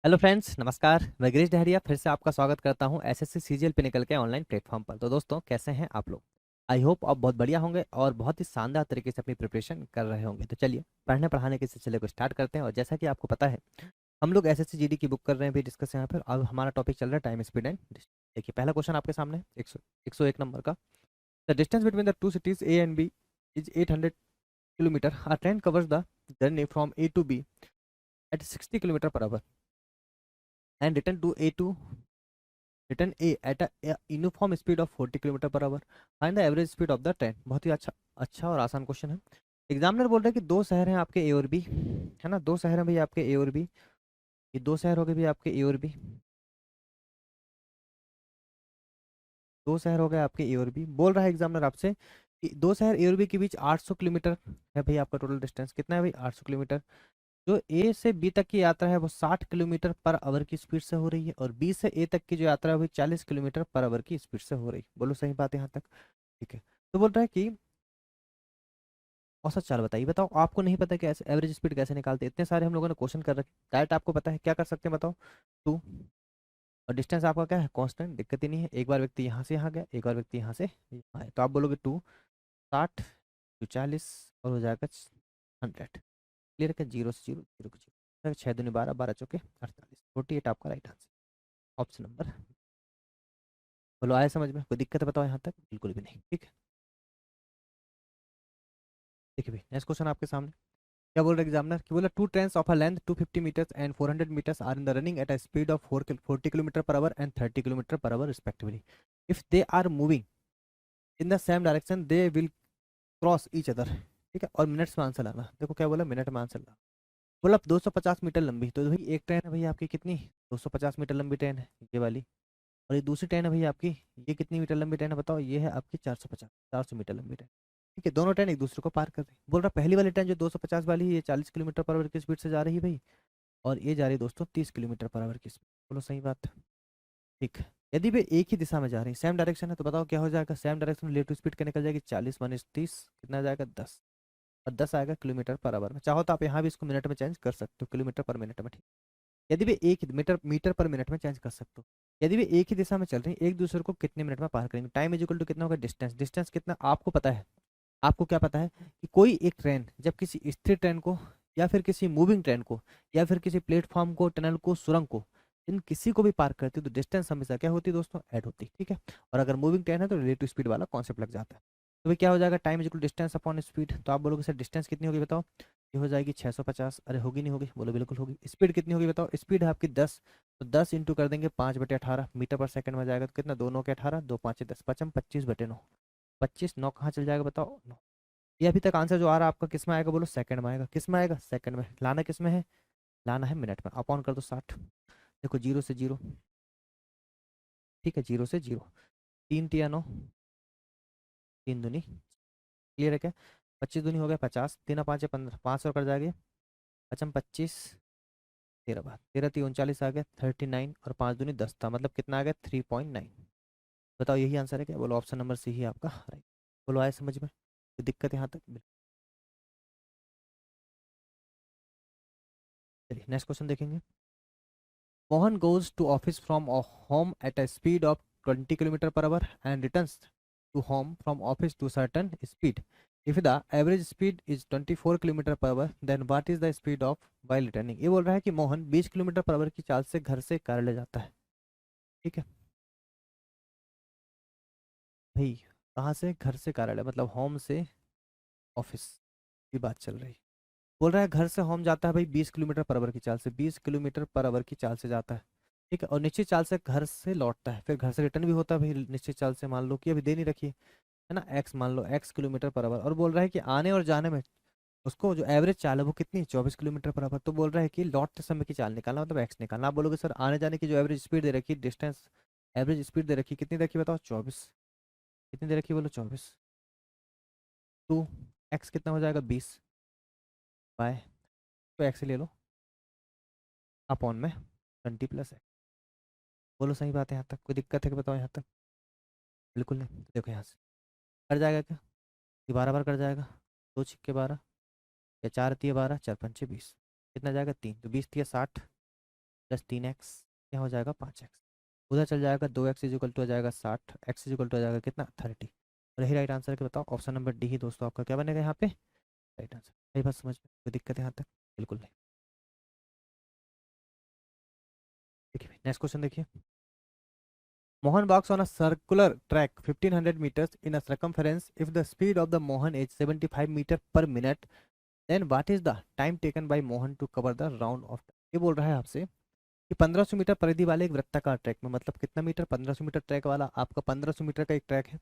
Hello friends, नमस्कार। मैं गिरीश डहरिया फिर से आपका स्वागत करता हूं एसएससी सीजीएल पे निकल के ऑनलाइन प्लेटफॉर्म पर। तो दोस्तों, कैसे हैं आप लोग? आई होप आप बहुत बढ़िया होंगे और बहुत ही शानदार तरीके से अपनी प्रिपरेशन कर रहे होंगे। तो चलिए पढ़ने पढ़ाने के सिलसिले को स्टार्ट करते हैं। और जैसा कि आपको पता है, हम लोग एसएससी जीडी की बुक कर रहे हैं, भी डिस्कस यहाँ पर। अब हमारा टॉपिक चल रहा है टाइम, स्पीड एंड डिस्टेंस। देखिए, पहला क्वेश्चन आपके सामने 101 नंबर का। The distance between the two cities A and B is 800 kilometre. A train covers the journey from A to B at 60 kilometre per hour and return A at a uniform speed of 40 kilometre per hour. Find the average speed of the train. बहुत ही अच्छा अच्छा और आसान question है। Examiner बोल रहे हैं कि दो शहर हैं आपके ए और बी, है ना। दो शहर हैं भाई आपके ए और बी। ये दो शहर हो गए भी आपके ए और बी। दो शहर हो गए आपके ए और बी। बोल रहा है एग्जामिनर आपसे कि दो शहर ए और बी के बीच 800 किलोमीटर है भाई आपका टोटल डिस्टेंस। कितना है भाई? 800 किलोमीटर। जो ए से बी तक की यात्रा है वो 60 किलोमीटर पर आवर की स्पीड से हो रही है, और बी से ए तक की जो यात्रा है वो 40 किलोमीटर पर आवर की स्पीड से हो रही है। बोलो सही बात है यहाँ तक? ठीक है। तो बोल रहा है कि औसत चाल बताइए। बताओ, आपको नहीं पता कि ऐसे एवरेज स्पीड कैसे निकालते हैं? इतने सारे हम लोगों ने क्वेश्चन कर रखे, डायरेक्ट आपको पता है क्या कर सकते हैं? बताओ। टू, और डिस्टेंस आपका क्या है? कांस्टेंट, दिक्कत ही नहीं है। एक बार व्यक्ति यहाँ से यहाँ गया, एक बार व्यक्ति यहाँ से यहाँ आया, तो आप बोलोगे 2, 60, 40 और हो जाएगा 100। क्लियर है? जीरो से जीरो, जीरो को जीरो, 6 दूनी 12, 12 चौके 48। 48 आपका राइट आंसर, ऑप्शन नंबर। बोलो, आया समझ में? कोई दिक्कत है बताओ यहाँ तक? बिल्कुल भी नहीं। ठीक है, देखिए भाई नेक्स्ट क्वेश्चन आपके सामने। क्या बोल रहे एग्जामिनर कि बोला two trains of a length 250 metres and 400 metres are in the running at a speed of 40 kilometre per hour and 30 kilometre per hour respectively. If they are moving in the same direction they will cross each other. ठीक है, और minutes में answer लाना। देखो क्या बोला, minute में answer लाना। बोला 250 मीटर लंबी, तो भाई एक ट्रेन है भाई आपकी कितनी? 250 मीटर लंबी ट्रेन है ये वाली। और ये दूसरी ट्रेन है भाई आपकी, ये कितनी मीटर लंबी ट्रेन है बताओ? ये है आपकी 450 मीटर लंबी ट्रेन। ठीक है, दोनों ट्रेन एक दूसरे को पार कर रही है। बोल रहा पहली वाली ट्रेन जो 250 वाली है, ये 40 किलोमीटर पर आवर की स्पीड से जा रही है भाई, और ये जा रही है दोस्तों 30 किलोमीटर पर आवर की स्पीड। बोलो सही बात है? ठीक है। यदि वे एक ही दिशा में जा रही है, सेम डायरेक्शन है, तो बताओ क्या हो जाएगा? सेम डायरेक्शन में रिलेटिव स्पीड क्या निकल जाएगी? 40 माइनस 30 कितना जाएगा? 10। और 10 आएगा किलोमीटर पर आवर में। चाहो तो आप यहाँ भी इसको मिनट में चेंज कर सकते हो, किलोमीटर पर मिनट में। ठीक। यदि वे एक ही मीटर मीटर पर मिनट में चेंज कर सकते हो। यदि वे एक ही दिशा में चल रही हैं, एक दूसरे को कितने मिनट में पार करेंगे? टाइम इज इक्वल टू कितना होगा? डिस्टेंस। डिस्टेंस कितना आपको पता है? आपको क्या पता है कि कोई एक ट्रेन जब किसी स्थिर ट्रेन को, या फिर किसी मूविंग ट्रेन को, या फिर किसी प्लेटफॉर्म को, टनल को, सुरंग को, इन किसी को भी पार करती है, तो डिस्टेंस हमेशा क्या होती है दोस्तों? ऐड होती है। ठीक है। और अगर मूविंग ट्रेन है तो रिलेटिव स्पीड वाला कॉन्सेप्ट लग जाता है। तो भाई क्या हो जाएगा? Time is equal distance upon speed. तो आप बोलोगे सर डिस्टेंस कितनी होगी बताओ? ये हो जाएगी 650। अरे होगी नहीं होगी? बोलो बिल्कुल होगी। स्पीड कितनी होगी बताओ? स्पीड है आपकी 10, तो 10 इंटू कर देंगे 5/18 मीटर पर सेकंड में जाएगा, तो कितना? 2×9=18, 2×5=10, 25/9। 25, 9 कहाँ चल जाएगा बताओ? ये अभी तक आंसर जो आ रहा है आपका किस में आएगा? बोलो सेकंड में आएगा। किस में आएगा? सेकंड में। लाना किस में है? लाना है मिनट में। अपॉन कर दो 60। देखो जीरो से जीरो, ठीक है, जीरो से जीरो। 3×3=9, 3×2 क्लियर है क्या? 25×2 हो गया 50, 3×5=15, 5 और कर जाएगा 25, 13 बार 13×3=39 आ गया 39, और 5×2 10 था, मतलब कितना आ गया? 3.9। बताओ यही आंसर है क्या? बोलो ऑप्शन नंबर सी ही आपका राइट। बोलो आए समझ में? कोई दिक्कत यहाँ तक? चलिए नेक्स्ट क्वेश्चन देखेंगे। Mohan goes to office from a home at a speed of 20 kilometer per hour and returns to home from office to certain speed. If the average speed is 24 kilometre per hour, then what is the speed of while returning? ये बोल रहा है कि Mohan 20 kilometre per our की चाल से घर से कार्यालय जाता है। ठीक है भाई, कहाँ से? घर से कार्यालय, मतलब होम से ऑफिस की बात चल रही है। बोल रहा है घर से होम जाता है भाई 20 किलोमीटर पर आवर की चाल से, 20 किलोमीटर पर आवर की चाल से जाता है। ठीक है, और निश्चित चाल से घर से लौटता है, फिर घर से रिटर्न भी होता है भाई निश्चित चाल से। मान लो कि अभी दे नहीं रखी है ना, एक्स मान लो, एक्स किलोमीटर पर आवर। और बोल रहा है कि आने और जाने में उसको जो एवरेज चाल है वो कितनी? 24 किलोमीटर पर आवर। तो बोल रहा है कि लौटते समय की चाल निकालना, मतलब एक्स निकालना। आप बोलोगे सर आने जाने की जो एवरेज स्पीड दे रखी, डिस्टेंस एवरेज स्पीड दे रखी, कितनी रखी बताओ? 24। कितनी दे रखी? बोलो 24। टू एक्स कितना हो जाएगा? 20 बाय, तो एक्स ले लो अपॉन में 20 + एक्स। बोलो सही बात है यहाँ तक? कोई दिक्कत है कि बताओ यहाँ तक? बिल्कुल नहीं। तो देखो यहाँ से कट जाएगा क्या? ये 12 बार कट जाएगा, 2×6=12, या 4×3=12, 4×5=20, कितना जाएगा? 3। तो 20×3=60, प्लस 3x, क्या हो जाएगा 5x। उधर चल जाएगा 2x इजिकल टू आ जाएगा 60, x इजिकल टू आ जाएगा कितना 30। और यही राइट आंसर है कि बताओ ऑप्शन नंबर डी ही दोस्तों आपका क्या बनेगा यहाँ पे राइट आंसर। यही बात समझ में कोई दिक्कत है यहाँ तक? बिल्कुल नहीं। देखिए नेक्स्ट क्वेश्चन देखिए। Mohan walks on a circular track 1500 meters in a circumference. If the speed of the Mohan is 75 meter per minute, then what is the time taken by Mohan to cover the round of? ये बोल रहा है आपसे कि 1500 metre परिधि वाले एक वृत्ताकार ट्रैक में, मतलब कितना मीटर, 1500 मीटर ट्रैक वाला आपका 1500 मीटर का एक ट्रैक है।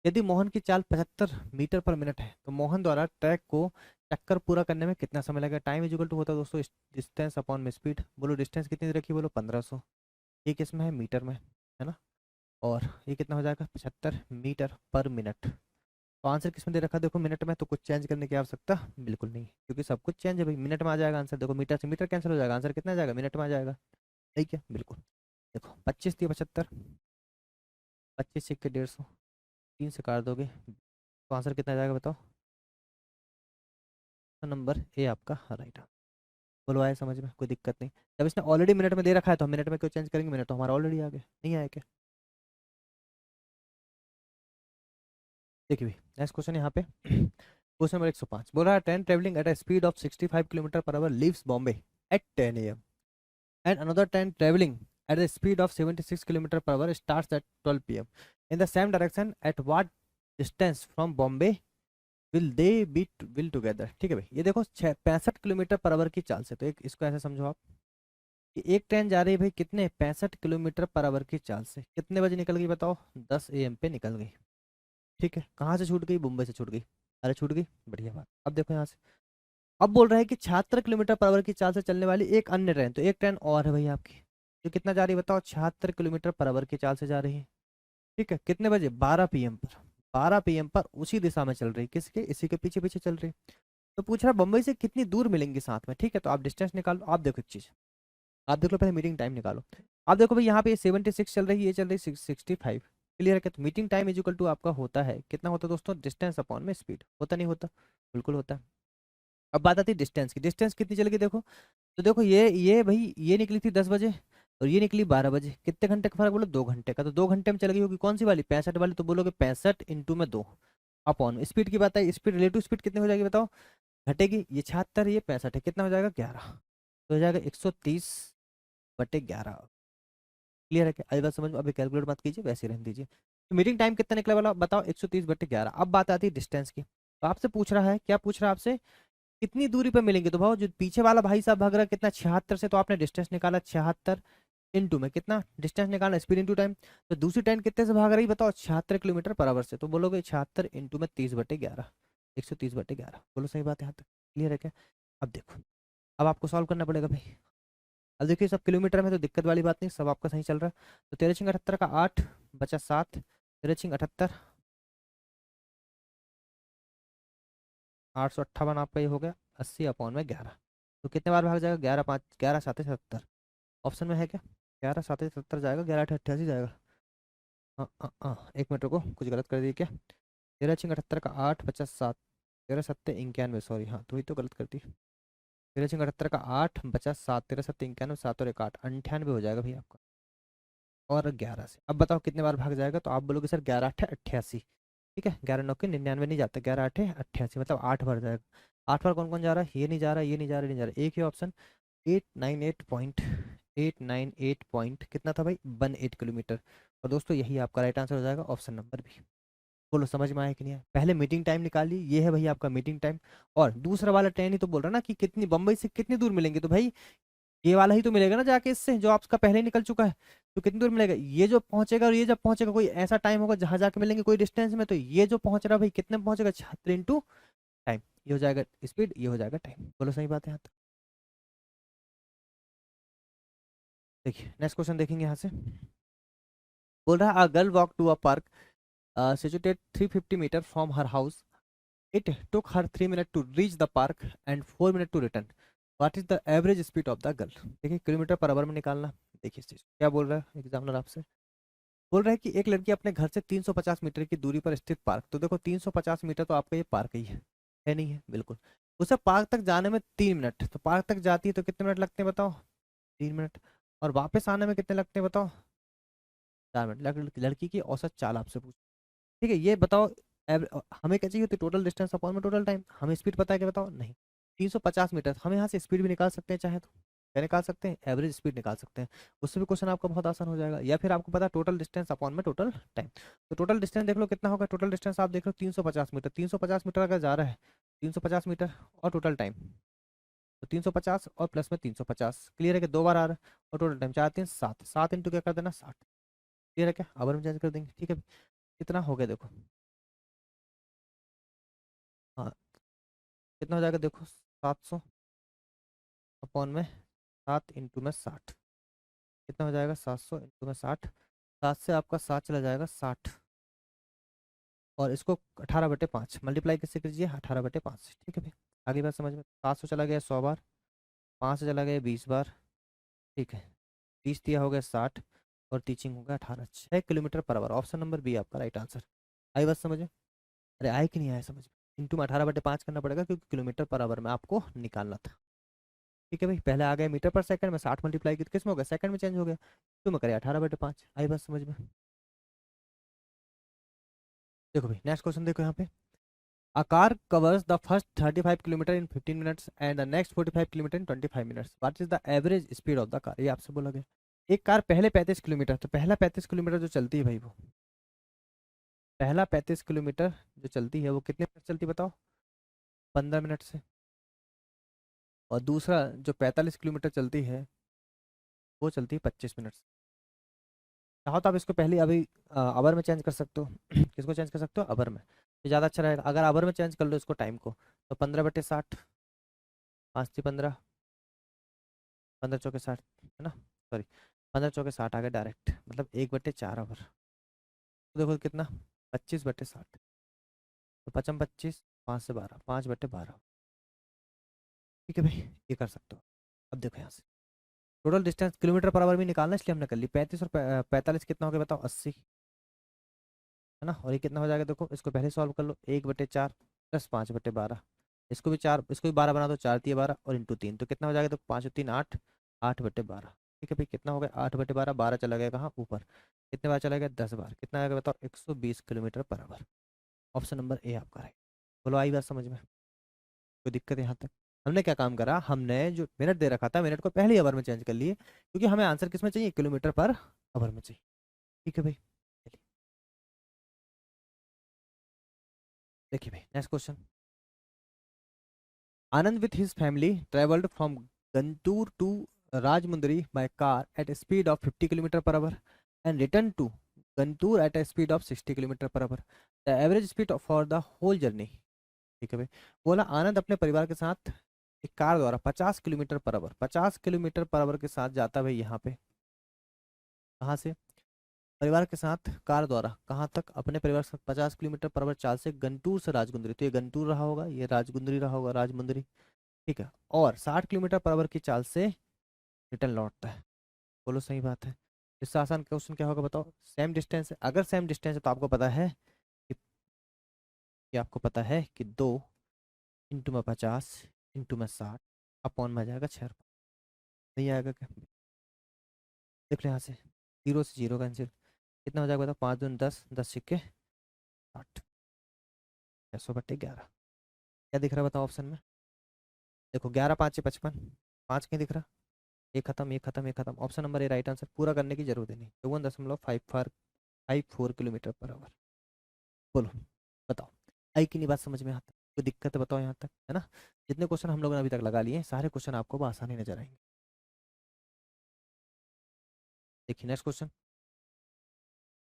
यदि मोहन की चाल 75 मीटर पर मिनट है तो मोहन द्वारा ट्रैक को चक्कर पूरा करने में कितना समय लगेगा? टाइम इक्वल टू होता है दोस्तों डिस्टेंस अपॉन में स्पीड। बोलो डिस्टेंस कितनी दे रखी, बोलो 1500। ये किस में है, मीटर में है ना। और ये कितना हो जाएगा 75 मीटर पर मिनट। तो आंसर किस में दे रखा है, देखो मिनट में, तो कुछ चेंज करने की आवश्यकता बिल्कुल नहीं, क्योंकि सब कुछ चेंज है भाई, मिनट में आ जाएगा आंसर। देखो मीटर से मीटर कैंसिल हो जाएगा, आंसर कितना आ जाएगा, मिनट में आ जाएगा। ठीक है बिल्कुल। देखो 25 दिए 75, 25 सिक्के 150, 3 से काट दोगे तो आंसर कितना आ जाएगा बताओ। नंबर ए आपका राइट आंसर। बोलो आए समझ में, कोई दिक्कत नहीं। जब इसने ऑलरेडी मिनट में दे रखा है तो हम मिनट में क्यों चेंज करेंगे, मिनट तो हमारा ऑलरेडी आ गया, नहीं आया क्या? देखिए नेक्स्ट क्वेश्चन यहाँ पे क्वेश्चन नंबर 105 बोल रहा है train travelling at a speed of 65 kilometre per hour leaves Bombay at 10 AM and another train traveling at the speed of 76 kilometer per hour starts at 12 PM in the same direction. At what distance from Bombay will they be will together? ठीक है भाई, ये देखो 65 kilometre per our की चाल से, तो एक इसको ऐसे समझो आप कि एक ट्रेन जा रही है भाई कितने 65 किलोमीटर पर आवर की चाल से, कितने बजे निकल गई बताओ, 10 AM पे निकल गई। ठीक है, कहाँ से छूट गई, मुंबई से छूट गई। अरे छूट गई, बढ़िया बात। अब देखो यहाँ से, अब बोल रहा है कि 76 किलोमीटर पर आवर की चाल से चलने वाली एक अन्य ट्रेन, तो एक ट्रेन और है भाई आपकी जो कितना जा रही है बताओ, 76 किलोमीटर पर आवर की चाल से जा रही है। ठीक है, कितने बजे, 12 PM पर, 12 PM पर उसी दिशा में चल रही है, किसके, इसी के पीछे पीछे चल रही है। तो पूछ रहा है बम्बई से कितनी दूर मिलेंगी साथ में। ठीक है, तो आप डिस्टेंस निकालो। आप देखो एक चीज, आप देख लो पहले मीटिंग टाइम निकालो। आप देखो भाई यहाँ पे 76 चल रही है, ये चल रही है 65। क्लियर है क्या? तो meeting time is equal to आपका होता है कितना होता है दोस्तों, डिस्टेंस अपॉन में स्पीड। होता नहीं होता, बिल्कुल होता है। अब बात आती है डिस्टेंस की, डिस्टेंस कितनी चलेगी देखो। तो देखो ये भाई ये निकली थी 10 बजे और ये निकली 12 बजे, कितने घंटे का फर्क बोलो, 2 घंटे का। तो 2 घंटे में चल गई होगी कौन सी वाली, 65 वाली, तो बोलोगे 65 इंटू में 2 अपॉन स्पीड की बात है, स्पीड रिलेटिव स्पीड कितनी हो जाएगी बताओ, घटेगी। ये 76 ये 65 है, कितना हो जाएगा 11, तो हो जाएगा 130/11। क्लियर है क्या? अभी बात समझ में, अभी कैलकुलेट मत कीजिए, वैसे रहने दीजिए। तो मीटिंग टाइम कितना निकला वाला बताओ, 130/11। अब बात आती है डिस्टेंस की, तो आपसे पूछ रहा है, क्या पूछ रहा है आपसे, कितनी दूरी पर मिलेंगे। तो भाव जो पीछे वाला भाई साहब भाग रहा है कितना, 76 से, तो आपने डिस्टेंस निकाला 76 इंटू में कितना डिस्टेंस निकालना, स्पीड इंटू टाइम। तो दूसरी ट्रेन कितने से भाग रही बताओ, 76 किलोमीटर पर आवर से, तो बोलोगे 76 इंटू में 30/11, 130/11। बोलो सही बात है यहाँ तक, क्लियर है क्या? अब देखो, अब आपको सॉल्व करना पड़ेगा भाई। अब देखिए सब किलोमीटर में, तो दिक्कत वाली बात नहीं, सब आपका सही चल रहा है। तो 13×78 का 8 बचा 7, 13×78 858 आपका ये हो गया, 80/11। तो कितने बार भाग जाएगा, 11×5 11×7=70। ऑप्शन में है क्या, 11×7=70 जाएगा, 11×8=88 जाएगा। एक मिनट रुको, कुछ गलत कर दी क्या, 13×78 का 8 बचा 7, 13×7=91, सॉरी हाँ थोड़ी तो गलत कर दी। 13×78 का 8 बचा 7, 13×7=91, 7 और 1 8, 98 हो जाएगा भैया आपका। और 11 से अब बताओ कितने बार भाग जाएगा, तो आप बोलोगे सर 11×8=88। ठीक है, 11×9=99 नहीं जाता, 11×8=88 मतलब 8 बार जाएगा। 8 बार कौन कौन जा रहा है, ये नहीं जा रहा, ये नहीं जा रहा, ये नहीं जा रहा, एक ही ऑप्शन 898 कितना था भाई, 18 किलोमीटर। और दोस्तों यही आपका राइट आंसर हो जाएगा, ऑप्शन नंबर बी। बोलो समझ में आया कि नहीं आया? पहले मीटिंग टाइम निकाल ली, ये है भाई आपका मीटिंग टाइम। और दूसरा वाला ट्रेन ही तो बोल रहा ना कि कितनी बम्बई से कितनी दूर मिलेंगे, तो भाई ये वाला ही तो मिलेगा ना जाके, इससे जो आपका पहले ही निकल चुका है। तो कितनी दूर मिलेगा, ये जो पहुंचेगा और ये जब पहुंचेगा, कोई ऐसा टाइम होगा जहां जाके मिलेंगे कोई डिस्टेंस में, तो ये जो पहुंच रहा है भाई कितने में पहुंचेगा, 76 इंटू टाइम। ये हो जाएगा स्पीड, ये हो जाएगा टाइम। बोलो सही बात है यहाँ तक? देखिए नेक्स्ट क्वेश्चन देखेंगे यहाँ से। बोल रहा है a girl walk to a park situated 350 meter from her house. It took her 3 minutes to reach the park and 4 minutes to return. What is the average speed of the girl? देखिए kilometre per our में निकालना। देखिए इस चीज क्या बोल रहा है एग्जामिनर आपसे, बोल रहा है कि एक लड़की अपने घर से 350 मीटर की दूरी पर स्थित पार्क, तो देखो 350 मीटर तो आपका ये पार्क ही है नहीं है, बिल्कुल। उसे पार्क तक जाने में 3 मिनट, तो पार्क तक जाती है तो कितने मिनट लगते हैं बताओ, 3 मिनट। और वापस आने में कितने लगते हैं बताओ? 4 मिनट। लड़की की औसत चाल आपसे पूछ, ठीक है, ये बताओ। हमें क्या चाहिए होती? टोटल डिस्टेंस अपॉन में टोटल टाइम। हमें स्पीड पता है क्या बताओ? नहीं। 350 मीटर, हम यहाँ से स्पीड भी निकाल सकते हैं चाहे तो। क्या निकाल सकते हैं? एवरेज स्पीड निकाल सकते हैं। उससे भी क्वेश्चन आपका बहुत आसान हो जाएगा। या फिर आपको पता है टोटल डिस्टेंस अपॉन में टोटल टाइम। तो टोटल डिस्टेंस देख लो कितना होगा। टोटल डिस्टेंस आप देख लो 350 मीटर। 350 मीटर अगर जा रहा है, 350 मीटर और टोटल टाइम, तो 350 और प्लस में 350, क्लियर है कि 2 बार आ रहा है। और टोटल टाइम 4 3 7, 7 इंटू क्या कर देना 60। क्लियर है क्या? आवर में चेंज कर देंगे, ठीक है। कितना हो गया देखो। हाँ, कितना हो जाएगा देखो, 700 अपॉन में 7 इंटू में 60। कितना हो जाएगा? 700 इंटू में 60। 7 से आपका 7 चला जाएगा 60, और इसको 18/5 मल्टीप्लाई किससे कीजिए? 18/5, ठीक है भाई। आगे बात समझ में? 700 चला गया 100 बार, 5 से चला गया 20 बार, ठीक है। 30 दिया हो गया 60, और टीचिंग हो गया 18, 6 kilometre per hour. Option number B आपका राइट आंसर। आई बात समझ में? अरे आए कि नहीं आए समझ में? इंटू में 18/5 करना पड़ेगा, क्योंकि किलोमीटर पर आवर में आपको निकालना था। ठीक है भाई, पहले आ गया मीटर पर सेकंड में, 60 मल्टीप्लाई की तो किस में हो गया? सेकंड में चेंज हो गया। तो मैं करें 18/5। आई बात समझ में? देखो भाई नेक्स्ट क्वेश्चन देखो यहाँ पे। A car covers the first 35 kilometre in 15 minutes and the next 45 kilometre in 25 minutes. What is the average speed of the car? ये आपसे बोला गया। एक कार पहले 35 किलोमीटर, तो पहला 35 किलोमीटर जो चलती है भाई, वो पहला 35 किलोमीटर जो चलती है वो कितने मिनट चलती है बताओ? 15 मिनट से। और दूसरा जो 45 किलोमीटर चलती है वो चलती है 25 मिनट से। चाहो तो आप इसको पहले अभी आवर में चेंज कर सकते हो। किसको चेंज कर सकते हो? आवर में, तो ज़्यादा अच्छा रहेगा। अगर आवर में चेंज कर लो इसको टाइम को, तो 15/60, 5 × 15, 15 × 4 = 60, है ना? सॉरी, 15 × 4 = 60 आ गया डायरेक्ट, मतलब 1/4 आवर। तो देखो कितना, 25/60, तो 25, 5 से 12, 5/12। ठीक है भाई, ये कर सकते हो। अब देखो यहाँ से total distance kilometre per our भी निकालना, इसलिए हमने कर ली। 35 और 45 कितना हो गया बताओ? 80, है ना? और ये कितना हो जाएगा देखो, इसको पहले सॉल्व कर लो। 1/4 प्लस 5/12, इसको भी 4, इसको भी 12 बना दो। 4×3 = 12 और इंटू 3, तो कितना हो जाएगा? तो 5×3 = 8, 8/12। ठीक है भाई, कितना हो गया? 8/12, 12 चला गया कहाँ? ऊपर। कितने बार चला गया? 10 बार। कितना आएगा बताओ? 120 kilometre per hour. Option number A आपका है। बोलो आई बात समझ में? कोई दिक्कत है यहाँ तक? हमने क्या काम करा, हमने जो मिनट दे रखा था, मिनट को पहले आवर में चेंज कर लिए, क्योंकि हमें आंसर किस में चाहिए? किलोमीटर पर आवर में चाहिए। ठीक है भाई, चलिए देखिए भाई next question. Anand with his family traveled from Gantur to Rajmundry by car at a speed of 50 km per hour and returned to Gantur at a speed of 60 km per hour. The average speed for the whole journey. ठीक है भाई, बोला आनंद अपने परिवार के साथ एक car द्वारा 50 kilometre per our, 50 kilometre per our के साथ जाता है भाई यहाँ पे। कहाँ से? परिवार के साथ कार द्वारा कहाँ तक? अपने परिवार के साथ 50 किलोमीटर पर आवर चाल से गंटूर से राजगुंदरी, तो ये गंटूर रहा होगा, ये राजगुंदरी रहा होगा, राजमुंदरी। ठीक है, और 60 किलोमीटर पर आवर की चाल से रिटर्न लौटता है। बोलो सही बात है? इससे आसान क्वेश्चन क्या होगा बताओ? सेम डिस्टेंस है, अगर सेम डिस्टेंस है तो आपको पता है कि आपको पता है कि 2 × 50 × 60 अपॉन में आ जाएगा 6। नहीं आएगा क्या? देख लो यहाँ से, 0 से 0 कैंसिल। कितना हो जाएगा बताओ? 5×2 = 10, 10 × 60, 600/11। क्या दिख रहा है बताओ ऑप्शन में? देखो 11×5 = 55, 5 कहीं दिख रहा? ये खत्म, ये खत्म, ये खत्म। Option number A right answer. पूरा करने की जरूरत ही नहीं। 51.54 किलोमीटर पर आवर। बोलो, बताओ आई कि नहीं बात समझ में? आता कोई दिक्कत है बताओ यहाँ तक, है ना? जितने क्वेश्चन हम लोगों ने अभी तक लगा लिए हैं, सारे क्वेश्चन आपको आसानी नजर आएंगे। देखिए next question.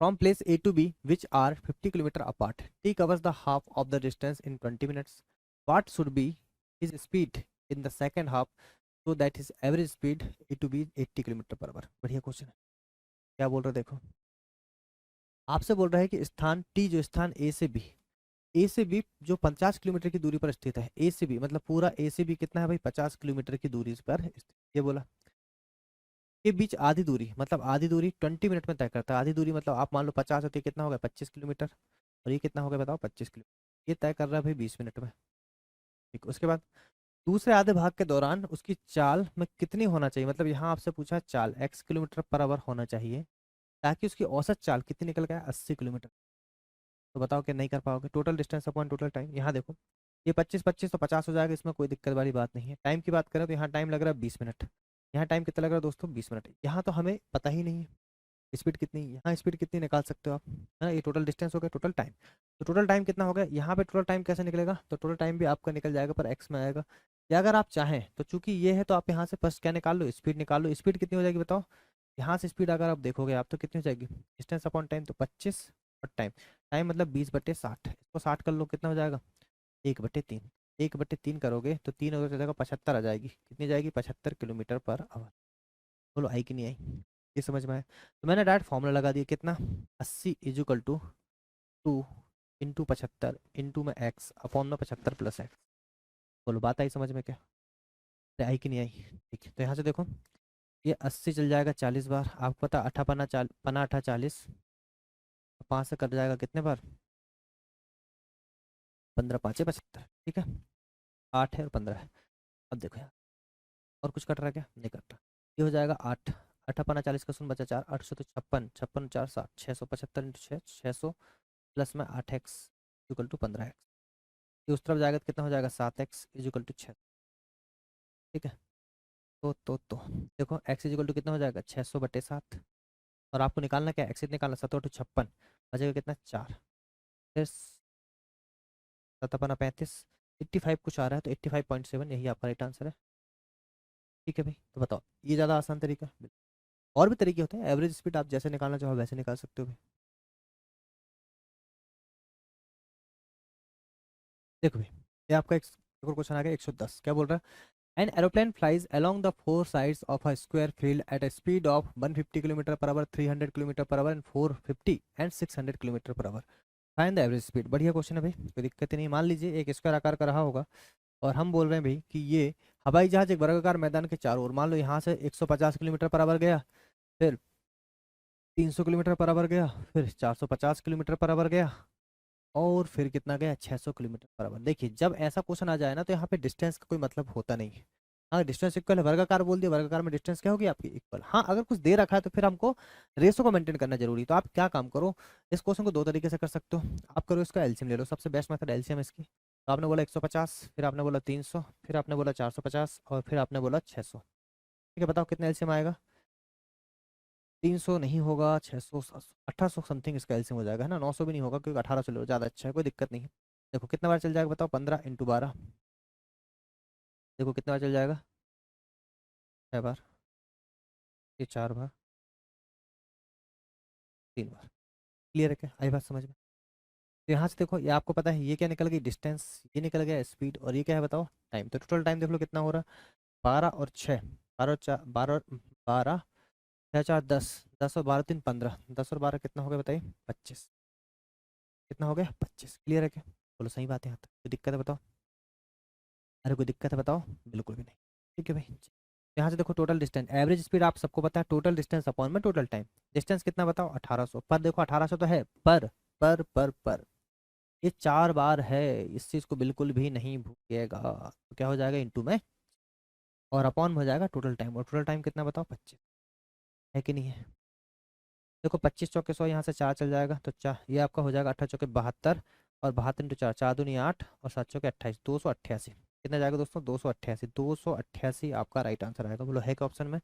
From place A to B which are 50 kilometre apart, T covers the half of the distance in 20 minutes. What should be his speed in the second half so that his average speed it to be 80 kilometre per hour. बढ़िया question है। क्या बोल रहे हैं देखो, आपसे बोल रहा है कि स्थान टी, जो स्थान ए से बी, ए से बी जो 50 किलोमीटर की दूरी पर स्थित है, ए से बी मतलब पूरा ए से बी कितना है भाई? 50 किलोमीटर की दूरी पर स्थित। ये बोला के बीच आधी दूरी, मतलब आधी दूरी 20 मिनट में तय करता है। आधी दूरी मतलब आप मान लो 50 होती है, कितना होगा? 25 किलोमीटर। और ये कितना होगा बताओ? 25 किलोमीटर। ये तय कर रहा है भाई 20 मिनट में। ठीक, उसके बाद दूसरे आधे भाग के दौरान उसकी चाल में कितनी होना चाहिए, मतलब यहाँ आपसे पूछा है चाल x किलोमीटर पर आवर होना चाहिए, ताकि उसकी औसत चाल कितनी निकल गया 80 किलोमीटर। तो बताओ कि नहीं कर पाओगे। Total distance upon total time, यहाँ देखो ये 25 25 तो 50 हो जाएगा, इसमें कोई दिक्कत वाली बात नहीं है। टाइम की बात करें तो यहाँ टाइम लग रहा है 20 मिनट, यहाँ टाइम कितना लग रहा है दोस्तों 20 मिनट। यहाँ तो हमें पता ही नहीं है स्पीड कितनी, यहाँ स्पीड कितनी निकाल सकते हो आप, है ना। ये टोटल डिस्टेंस हो गया, टोटल टाइम। तो टोटल टाइम कितना हो गया, यहाँ पे टोटल टाइम कैसे निकलेगा, तो टोटल टाइम भी आपका निकल जाएगा पर एक्स में आएगा। या अगर आप चाहें तो चूंकि ये है तो आप यहाँ से फर्स्ट क्या निकाल लो, स्पीड निकाल लो। स्पीड कितनी हो जाएगी बताओ, यहाँ से स्पीड अगर आप देखोगे आप तो कितनी हो जाएगी, डिस्टेंस अपॉन टाइम तो 25 और टाइम, टाइम मतलब 20/60, इसको 60 कर लो कितना हो जाएगा 1/3। 1/3 करोगे तो 3 हो जाएगा 75 आ जाएगी, कितनी जाएगी 75 किलोमीटर पर आवर। बोलो आई कि नहीं आई, ये समझ में आया। तो मैंने डायरेक्ट फॉर्मूला लगा दिया कितना, 80 = 2 × 75 इंटू में एक्स अपॉन में 75 + एक्स। बोलो बात आई समझ में क्या, अरे आई कि नहीं आई। ठीक है, तो यहाँ से देखो ये 80 चल जाएगा 40 बार, आपको पता अठा पना पना अठा 40, 5 से कट जाएगा कितने बार 15 5 75, ठीक है 8 है और 15 है। अब देखो यार और कुछ कट रहा है क्या, नहीं कट रहा। ये हो जाएगा 8, 8 × 50 का 0 बचा 4, 800 तो 56, 56 × 4 = 60, 675 × 6 600 प्लस में 8x = 15x। ये उस तरफ जाएगा तो कितना हो जाएगा 7x = 6, ठीक है। तो देखो x कितना हो जाएगा 600/7, और आपको निकालना क्या है x निकालना 7×8 = 56, बचेगा कितना 4, फिर 7×5 = 85 कुछ आ रहा है तो 85.7 यही आपका राइट आंसर है। ठीक है भाई, तो बताओ ये ज़्यादा आसान तरीका है। और भी तरीके होते हैं, एवरेज स्पीड आप जैसे निकालना चाहो वैसे निकाल सकते हो भाई। देखो भाई ये आपका एक और क्वेश्चन आ गया 110, क्या बोल रहा है, an aeroplane flies along the four sides of a square field at a speed of 150 kilometre per our, 300 kilometre per hour and 450 and 600 kilometre per hour. Find the average speed. बढ़िया question है भाई, कोई दिक्कत नहीं। मान लीजिए एक square आकार का रहा होगा और हम बोल रहे हैं भाई कि ये हवाई जहाज एक वर्गाकार मैदान के चारों ओर, मान लो यहाँ से 150 किलोमीटर पर आवर गया, फिर 300 किलोमीटर पर आवर गया, फिर 450 किलोमीटर पर आवर गया, और फिर कितना गया 600 किलोमीटर पर आवर। देखिए जब ऐसा क्वेश्चन आ जाए ना तो यहाँ पे डिस्टेंस का कोई मतलब होता नहीं है। हाँ डिस्टेंस इक्वल है, वर्गाकार बोल दिया, वर्गाकार में डिस्टेंस क्या होगी आपकी इक्वल। हाँ अगर कुछ दे रखा है तो फिर हमको रेशो को मेंटेन करना जरूरी है। तो आप क्या काम करो, इस क्वेश्चन को दो तरीके से कर सकते हो। आप करो इसका एलसीएम ले लो, सबसे बेस्ट मेथड एलसीएम इसकी। तो आपने बोला 150, फिर आपने बोला 300, फिर आपने बोला 450 और फिर आपने बोला 600। ठीक है बताओ कितना एलसीएम आएगा, 300 नहीं होगा, 600 1800 समथिंग इसका एलसीएम हो जाएगा, है ना। 900 भी नहीं होगा क्योंकि 1800 लो ज़्यादा अच्छा है, कोई दिक्कत नहीं है। देखो कितना बार चल जाएगा बताओ, 15 × 12, देखो कितना बार चल जाएगा 6 बार, ये 4 बार, 3 बार। क्लियर है क्या, आई बात समझ में। तो यहाँ से देखो ये आपको पता है ये क्या निकल गई डिस्टेंस, ये निकल गया स्पीड, और ये क्या है बताओ टाइम। तो टोटल टाइम देख लो कितना हो रहा है, 12 और 6, 12 और 4, 12 और 6 4 10, 10 और 12 3 15, 10 और 12 कितना हो गया बताइए 25, कितना हो गया 25। क्लियर है क्या, बोलो सही बात है, यहाँ तक कोई दिक्कत है बताओ, अरे कोई दिक्कत है बताओ, बिल्कुल भी नहीं। ठीक है भाई, यहाँ से देखो टोटल डिस्टेंस, एवरेज स्पीड आप सबको पता है, टोटल डिस्टेंस अपॉन में टोटल टाइम। डिस्टेंस कितना बताओ 1800, पर देखो 1800 तो है पर ये 4 बार है, इस चीज़ को बिल्कुल भी नहीं भूलिएगा। तो क्या हो जाएगा इंटू में, और अपॉन में हो जाएगा टोटल टाइम, और टोटल टाइम कितना बताओ 25, है कि नहीं है। देखो 25 × 100, यहाँ से 4 चल जाएगा तो ये आपका हो जाएगा 8 × 4 = 72, और 72 × 4 4 दूनी 8 और 7 × 28 288। कितना जाएगा दोस्तों 288, 288 आपका राइट आंसर आएगा। बोलो है क्या ऑप्शन में,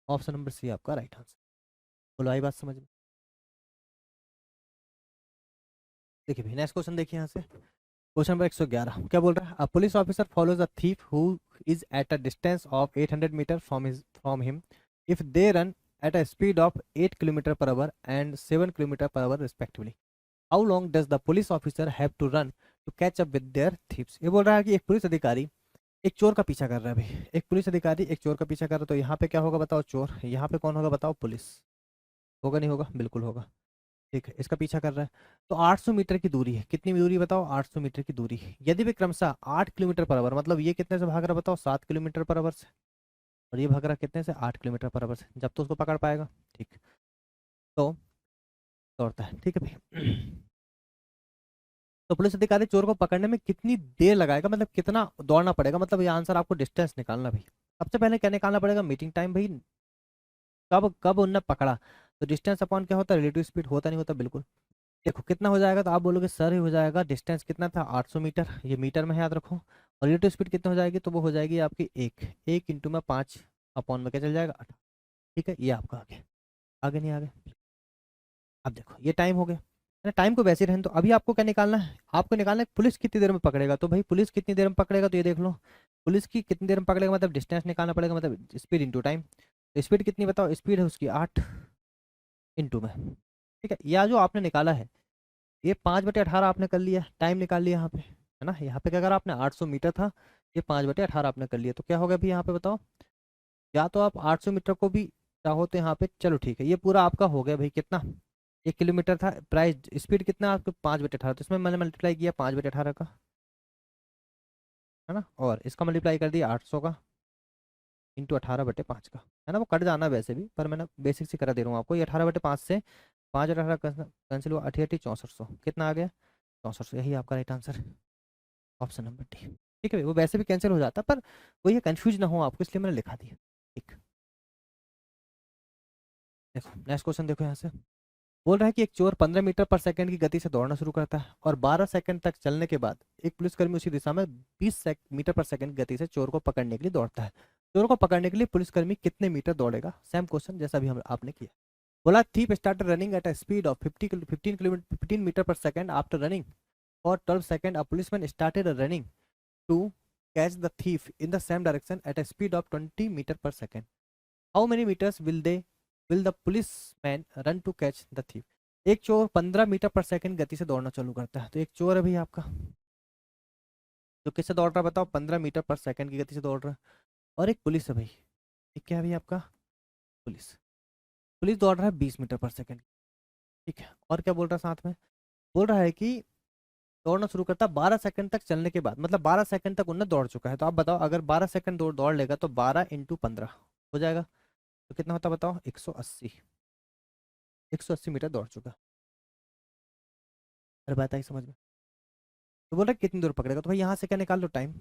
ऑप्शन नंबर सी आपका राइट आंसर। बोलो आई बात समझ में। देखिए भाई नेक्स्ट क्वेश्चन देखिए यहाँ से, क्वेश्चन नंबर 111 क्या बोल रहा है, a police officer follows a thief who is at a distance of 800 metre from him if they run at a speed of 8 kilometre per hour and 7 kilometre per hour respectively. How long does the police officer have to run to catch up with their thieves. ये बोल रहा है कि एक police अधिकारी एक चोर का पीछा कर रहा है भाई, एक पुलिस अधिकारी एक चोर का पीछा कर रहा है, तो यहाँ पे क्या होगा बताओ चोर, यहाँ पे कौन होगा बताओ पुलिस, होगा नहीं होगा, बिल्कुल होगा। ठीक है इसका पीछा कर रहा है, तो 800 मीटर की दूरी है, कितनी दूरी बताओ 800 मीटर की दूरी है। यदि वे क्रमशः 8 किलोमीटर पर आवर, मतलब ये कितने से भाग रहा है बताओ 7 किलोमीटर पर आवर से, और ये भाग रहा कितने से 8 किलोमीटर पर आवर से, जब तो उसको पकड़ पाएगा। ठीक, तो दौड़ता है, ठीक है भाई। तो पुलिस अधिकारी चोर को पकड़ने में कितनी देर लगाएगा, मतलब कितना दौड़ना पड़ेगा, मतलब ये आंसर आपको डिस्टेंस निकालना भाई। सबसे पहले क्या निकालना पड़ेगा, मीटिंग टाइम भाई, कब कब उनने पकड़ा। तो डिस्टेंस अपॉन क्या होता है, रिलेटिव स्पीड, होता नहीं होता बिल्कुल। देखो कितना हो जाएगा, तो आप बोलोगे सर ही हो जाएगा, डिस्टेंस कितना था 800 मीटर, ये मीटर में है याद रखो। और रिलेटिव स्पीड कितनी हो जाएगी, तो वो हो जाएगी आपकी एक एक इंटू में 5 अपॉन में क्या चल जाएगा 8। ठीक है, ये आपका आगे, आगे नहीं आगे। अब देखो ये टाइम हो गया है ना, टाइम को वैसे ही रहने दो। अभी आपको क्या निकालना है, आपको निकालना है पुलिस कितनी देर में पकड़ेगा। तो भाई पुलिस कितनी देर में पकड़ेगा, तो ये देख लो, पुलिस की कितनी देर में पकड़ेगा, मतलब डिस्टेंस निकालना पड़ेगा, मतलब स्पीड इंटू टाइम। तो स्पीड कितनी बताओ, स्पीड है उसकी 8 इंटू में। ठीक है, या जो आपने निकाला है ये 5/18 आपने कर लिया, टाइम निकाल लिया यहाँ पे, है ना। यहाँ पे क्या करा आपने, 800 मीटर था, ये 5/18 आपने कर लिया, तो क्या होगा भाई यहाँ पे बताओ। या तो आप 800 मीटर को भी चाहो तो यहाँ पे, चलो ठीक है, ये पूरा आपका हो गया भाई, कितना 1 किलोमीटर था, प्राइस स्पीड कितना आपके 5/18, तो इसमें मैंने मल्टीप्लाई किया 5/18 का, है ना, और इसका मल्टीप्लाई कर दिया 800 का इंटू 18/5 का, है ना। वो कट जाना वैसे भी, पर मैंने बेसिक से करा दे रहा हूँ आपको। ये 18/5 से 5/18 कैंसिल हुआ, 6400 कितना आ गया 6400, यही आपका right answer, option number D. ठीक है, वो वैसे भी कैंसिल हो जाता, पर वो ये कंफ्यूज ना हो आपको, इसलिए मैंने लिखा दिया। ठीक, देखो नेक्स्ट क्वेश्चन देखो यहाँ से। बोल रहा है कि एक चोर 15 मीटर पर सेकंड की गति से दौड़ना शुरू करता है और 12 सेकंड तक चलने के बाद एक पुलिसकर्मी उसी दिशा में 20 मीटर पर सेकंड की गति से चोर को पकड़ने के लिए दौड़ता है। चोर को पकड़ने के लिए पुलिसकर्मी कितने मीटर दौड़ेगा, सेम क्वेश्चन जैसा भी हम आपने किया। बोला thief start running at a speed of 15 metre per second after running for 12 second, a policeman started running to catch the thief in the same direction at a speed of 20 meter per second. How many meters will the policeman run to catch the thief? एक चोर 15 metre per second गति से दौड़ना चालू करता है। तो एक चोर है भाई आपका, जो किससे दौड़ रहा है बताओ, 15 मीटर पर सेकंड की गति से दौड़ रहा है। और एक पुलिस है भाई, एक क्या है भाई आपका, पुलिस, पुलिस दौड़ रहा है 20 मीटर पर सेकंड। ठीक है, और क्या बोल रहा है साथ में, बोल रहा है कि दौड़ना शुरू करता 12 सेकंड तक चलने के बाद, मतलब 12 सेकंड तक उन्हें दौड़ चुका है। तो आप बताओ अगर 12 सेकंड दौड़ लेगा तो 12 इंटू 15 हो जाएगा, तो कितना होता बताओ 180, 180 मीटर दौड़ चुका। अरे बात आई समझ में। तो बोल रहा है कितनी दूर पकड़ेगा, तो भाई यहाँ से क्या निकाल लो, टाइम,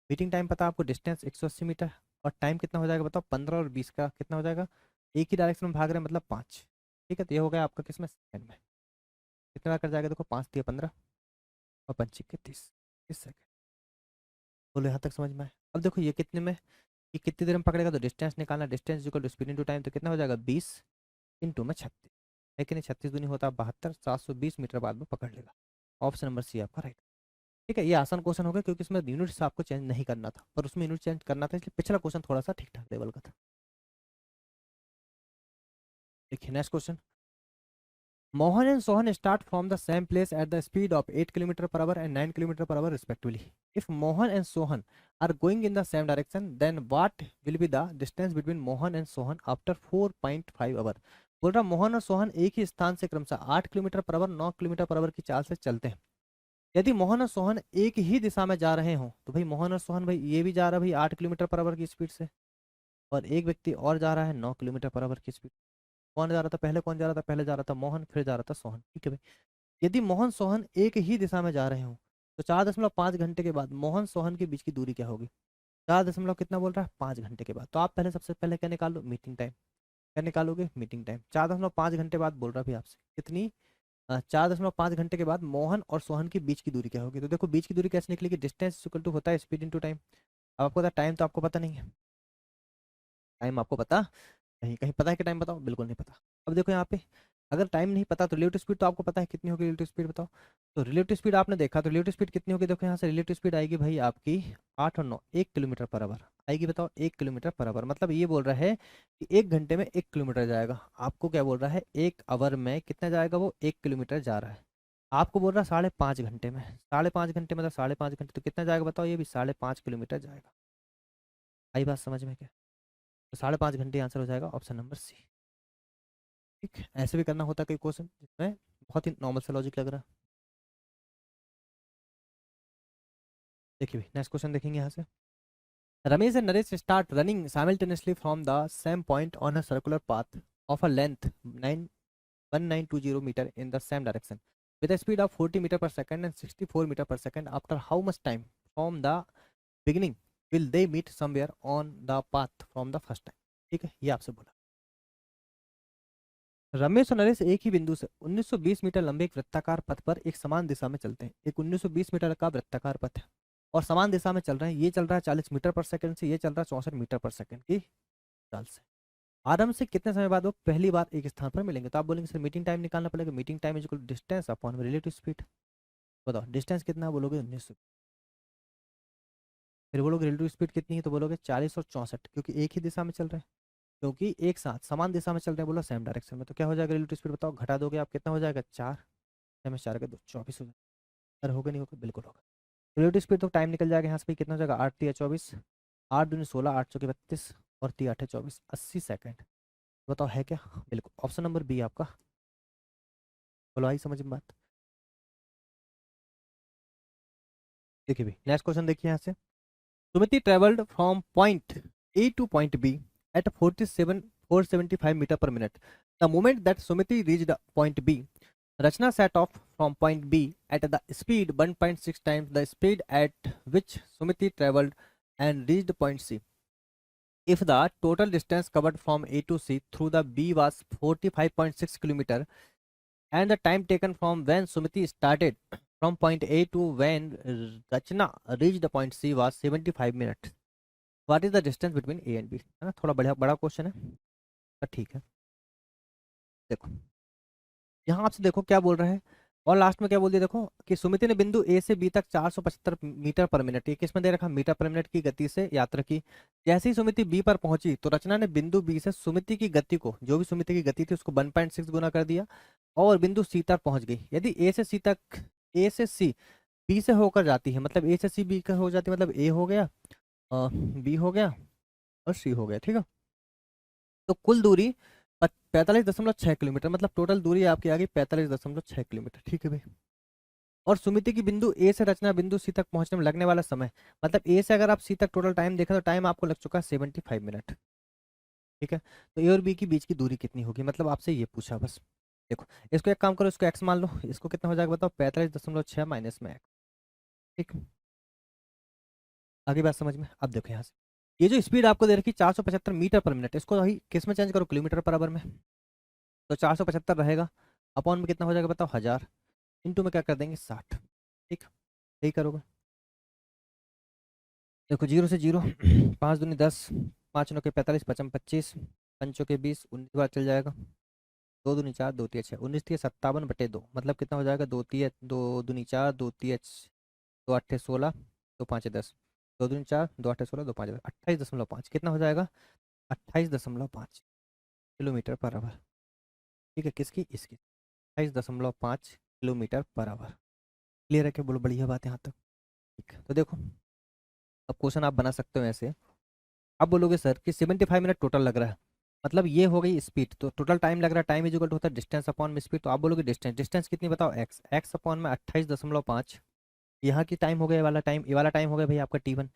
मीटिंग टाइम पता आपको, डिस्टेंस 180 मीटर, और टाइम कितना हो जाएगा बताओ, 15 और 20 का कितना हो जाएगा, एक ही डायरेक्शन में भाग रहे हैं मतलब 5। ठीक है, तो ये हो गया आपका किस में, सेकंड में। कितना कर जाएगा देखो, 5 दिया 15 और 5 के 30, 30 सेकंड। बोलो यहाँ तक समझ में आए। अब देखो ये कितने में, ये कितनी देर में पकड़ेगा, तो डिस्टेंस निकालना, distance equal to speed into time, तो कितना हो जाएगा 20 इंटू में 36, लेकिन ये 36 दूनी होता है 72, 720 मीटर बाद में पकड़ लेगा। ऑप्शन नंबर सी आपका राइट। ठीक है, ये आसान क्वेश्चन हो गया क्योंकि इसमें यूनिट्स आपको चेंज नहीं करना था, पर उसमें यूनिट चेंज करना था, इसलिए पिछला क्वेश्चन थोड़ा सा ठीक ठाक लेवल का था। देखिए next question. Mohan and Sohan start from the same place at the speed of 8 kilometre per hour and 9 kilometre per hour respectively. If Mohan and Sohan are going in the same direction then what will be the distance between Mohan and Sohan after 4.5 hour. बोल रहा मोहन और सोहन एक ही स्थान से क्रमशः 8 kilometre per our 9 kilometre per our की चाल से चलते हैं। यदि मोहन और सोहन एक ही दिशा में जा रहे हों, तो भाई मोहन और सोहन, भाई ये भी जा रहा है भाई 8 किलोमीटर पर आवर की स्पीड से, और एक व्यक्ति और जा रहा है 9 किलोमीटर पर आवर की स्पीड। कौन जा रहा था पहले, कौन जा रहा था पहले, जा रहा था मोहन, फिर जा रहा था सोहन। ठीक है भाई, यदि मोहन सोहन एक ही दिशा में जा रहे हों तो 4.5 घंटे के बाद मोहन सोहन के बीच की दूरी क्या होगी। 4 कितना बोल रहा है, 5 घंटे के बाद। तो आप पहले सबसे पहले क्या निकालो, मीटिंग टाइम। क्या निकालोगे, मीटिंग टाइम। 4.5 घंटे बाद बोल रहा है भाई आपसे कितनी, 4.5 घंटे के बाद मोहन और सोहन के बीच की दूरी क्या होगी। तो देखो बीच की दूरी कैसे निकलेगी, डिस्टेंस इक्वल टू होता है स्पीड इंटू टाइम। अब आपको पता टाइम, तो आपको पता नहीं है टाइम, आपको पता कहीं कहीं पता है कि टाइम बताओ, बिल्कुल नहीं पता। अब देखो यहाँ पे अगर टाइम नहीं पता तो रिलेटिव स्पीड तो आपको पता है कितनी होगी, रिलेटिव स्पीड बताओ। तो रिलेटिव स्पीड आपने देखा, तो रिलेटिव स्पीड कितनी होगी, देखो यहाँ से रिलेटिव स्पीड आएगी भाई आपकी 8 और 9, 1 किलोमीटर पर आवर आएगी। बताओ 1 किलोमीटर पर आवर, मतलब ये बोल रहा है कि 1 घंटे में 1 किलोमीटर जाएगा। आपको क्या बोल रहा है, 1 आवर में कितना जाएगा, वो 1 किलोमीटर जा रहा है। आपको बोल रहा है 5.5 घंटे में, 5.5 घंटे मतलब 5.5 घंटे, तो कितना जाएगा बताओ, ये भी 5.5 किलोमीटर जाएगा। आई बात समझ में क्या, तो 5.5 घंटे आंसर हो जाएगा ऑप्शन नंबर सी। ठीक, ऐसे भी करना होता है कई क्वेश्चन जिसमें बहुत ही नॉर्मल सा लॉजिक लग रहा है। देखिए नेक्स्ट क्वेश्चन देखेंगे यहाँ से। Ramesh and Naresh start running simultaneously from the same point on a circular path of a length 91920 metre in the same direction. with a speed of 40 meter per second and 64 meter per second, after how much time from the beginning will they meet somewhere on the path from the first time? ठीक है, ये आपसे बोला। रमेश और नरेश एक ही बिंदु से 1920 metre लंबे एक वृत्ताकार पथ पर एक समान दिशा में चलते हैं। एक 1920 मीटर का वृत्ताकार पथ है और समान दिशा में चल रहे हैं। ये चल रहा है 40 मीटर पर सेकंड से, ये चल रहा है 64 मीटर पर सेकंड की चाल से। आरंभ से कितने समय बाद वो पहली बार एक स्थान पर मिलेंगे? तो आप बोलेंगे सर मीटिंग टाइम निकालना पड़ेगा। Meeting time is equal to distance upon relative speed. बताओ डिस्टेंस कितना, बोलोगे 1900। फिर बोलोगे रिलेटिव स्पीड कितनी है, तो बोलोगे 40 और 64, क्योंकि एक ही दिशा में चल रहे हैं, क्योंकि एक साथ समान दिशा में चल रहे हैं, बोला सेम डायरेक्शन में। तो क्या हो जाएगा रिलेटिव स्पीड, बताओ घटा दोगे आप कितना हो जाएगा, 4 4 के 2 24 हो जाएगा। अरे होगा नहीं होगा, बिल्कुल होगा। रिलेटिव स्पीड तो टाइम निकल जाएगा यहाँ से, कितना हो जाएगा 8 3 24, 8 दूनी 16, 8 चौके 32 और 3 8 24, 80 सेकेंड। बताओ है क्या? बिल्कुल ऑप्शन नंबर बी आपका। बोलो आई समझ में बात? देखिए भी नेक्स्ट क्वेश्चन देखिए यहाँ से। Sumiti travelled from point A to point B at 475 metre per minute. The moment that Sumiti reached point B, Rachna set off from point B at the speed 1.6 times the speed at which Sumiti traveled and reached point C. If the total distance covered from A to C through the B was 45.6 km and the time taken from when Sumiti started from point A to when Rachna reached the point C was 75 minutes, what is the distance between A and B? है ना, थोड़ा बड़ा question है, तो ठीक है। देखो यहाँ आपसे देखो क्या बोल रहा है, और लास्ट में क्या बोल दिया देखो कि सुमिति ने बिंदु ए से बी तक 475 मीटर पर मिनट, ये किसमें दे रखा, मीटर पर मिनट की गति से यात्रा की। जैसे ही सुमिति बी पर पहुंची तो रचना ने बिंदु बी से सुमिति की गति को, जो भी सुमिति की गति थी उसको 1.6 गुना कर दिया और बिंदु सी तक पहुंच गई। यदि ए से सी तक, ए से सी बी से होकर जाती है, मतलब ए से सी बी का हो जाती है, मतलब ए हो गया, बी हो गया और सी हो गया, ठीक है। तो कुल दूरी 45.6 किलोमीटर, मतलब टोटल दूरी आपकी आ गई 45.6 किलोमीटर, ठीक है भाई। और सुमिति की बिंदु ए से रचना बिंदु सी तक पहुंचने में लगने वाला समय, मतलब ए से अगर आप सी तक टोटल टाइम देखें तो टाइम आपको लग चुका है 75 मिनट, ठीक है। तो ए और बी के बीच की दूरी कितनी होगी, मतलब आपसे ये पूछा बस। देखो इसको एक काम करो, इसको एक्स मान लो, इसको कितना हो जाएगा बताओ, 45.6 माइनस में एक्स, ठीक। आगे बात समझ में। अब देखो यहाँ से ये जो स्पीड आपको दे रखी 475 मीटर पर मिनट, इसको वही किस में चेंज करो, किलोमीटर पर आवर में। तो 475 रहेगा, अपॉन में कितना हो जाएगा बताओ 1000, इंटू में क्या कर देंगे 60, ठीक। यही करोगे। देखो जीरो से जीरो 5 दूनी 10, 5 नौ के 45, 55 25, पंचों के 20, 19 बार चल जाएगा। 2 दूनी 4, 2 तिया 6, 19 तिया 57/2, मतलब कितना हो जाएगा, 2 तिया 2 दूनी 4, 2 तिया 2 8 16, 2 5 10, 2 दूनी 4, 2 8 16, 2 5 10, 28.5, कितना हो जाएगा 28.5 किलोमीटर पर आवर, ठीक है। किसकी, इसकी 28.5 किलोमीटर पर आवर। क्लियर है क्या, बोलो बढ़िया बात है यहाँ तक, ठीक है। तो देखो अब क्वेश्चन आप बना सकते हो ऐसे। आप बोलोगे सर कि 75 मिनट टोटल लग रहा है, मतलब ये हो गई स्पीड, तो टोटल टाइम लग रहा है, टाइम इज इक्वल टू होता है डिस्टेंस अपॉन में स्पीड। तो आप बोलोगे डिस्टेंस, डिस्टेंस कितनी बताओ, एक्स, एक्स अपॉन में 28.5, यहाँ की टाइम हो गया, ये वाला टाइम, ये वाला टाइम हो गया भाई आपका T1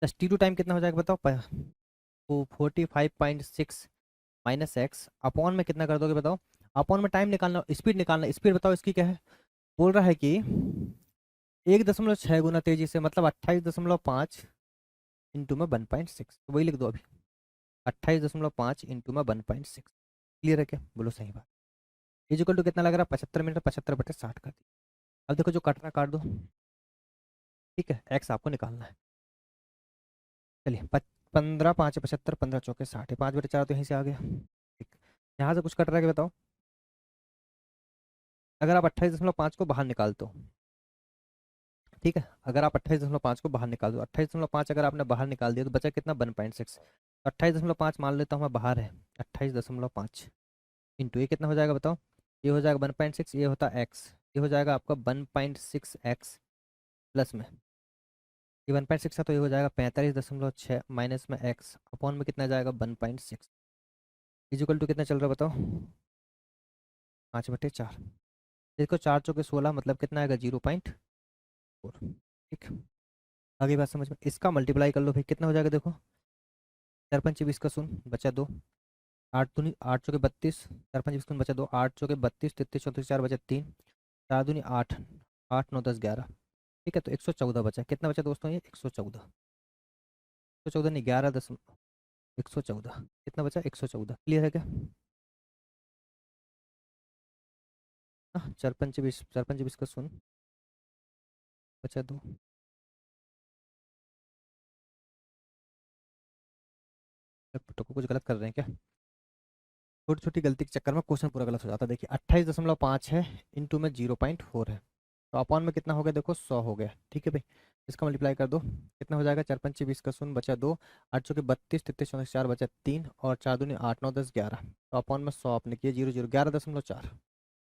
प्लस T2 टाइम कितना हो जाएगा बताओ, तो 45.6 माइनस एक्स अपॉन में कितना कर दोगे बताओ, अपॉन में टाइम निकालना, स्पीड निकालना, स्पीड बताओ इसकी क्या है, बोल रहा है कि 1.6 गुना तेजी से, मतलब 28.5 इंटू में 1.6, तो वही लिख दो अभी, 28.5 इंटू में 1.6। क्लियर है क्या, बोलो सही बात। इजिकल टू कितना लग रहा है, 75 मिनट, 75/60 कर दिया। अब देखो जो कटना काट दो, ठीक है, एक्स आपको निकालना है। चलिए 15 5 75, 15 चौके 60, 5/4 तो यहीं से आ गया, ठीक। यहाँ से कुछ कट रहा है कि बताओ, अगर आप 28.5 को बाहर निकाल दो, ठीक है, अगर आप 28.5 को बाहर निकाल दो, 28.5 अगर आपने बाहर निकाल दिया तो बचा कितना 1.6, तो 28.5 मान लेता हूँ मैं बाहर है, 28.5 इंटू ये कितना हो जाएगा बताओ, ये हो जाएगा 1.6, ये होता है एक्स, ये हो जाएगा आपका 1.6 एक्स प्लस में ये 1.6 था, तो ये हो जाएगा 45.6 माइनस में एक्स अपॉन में कितना जाएगा 1.6, इजिकल टू कितना चल रहा है बताओ, 5/4। इसको 4 चौके 16, मतलब कितना आएगा 0.4, ठीक। आगे बात समझ में, इसका मल्टीप्लाई कर लो भाई, कितना हो जाएगा देखो, 4×5 का 0 बचा 2, 8 दूनी 8 चौके 32, 4×5 बचा 2, 8 चौके 32, 33 34 4 बचा 3, 4 दूनी 8, 8 9 10 11, ठीक है। तो 114 बचा। कितना बचा दोस्तों? ये 114, 114 नहीं, 11.114। कितना बचा? 114। क्लियर है क्या? हाँ, 4 पंचे 20, 4 पंचे 20 का 0 बचा 2। तो कुछ गलत कर रहे हैं क्या? छोटी छोटी गलती के चक्कर में क्वेश्चन पूरा गलत हो जाता है। देखिए 28.5 है, इंटू में 0.4 है, तो अपॉन में कितना हो गया? देखो 100 हो गया, ठीक है भाई। इसका मल्टीप्लाई कर दो, कितना हो जाएगा? 4 पंचे 20 का 0 बचा 2, 8 चौके 32, 33 34 4 बचा 3, और 4 दूनी 8 9 10 11, तो अपॉन में 100 आपने किया, 0 0 11.4,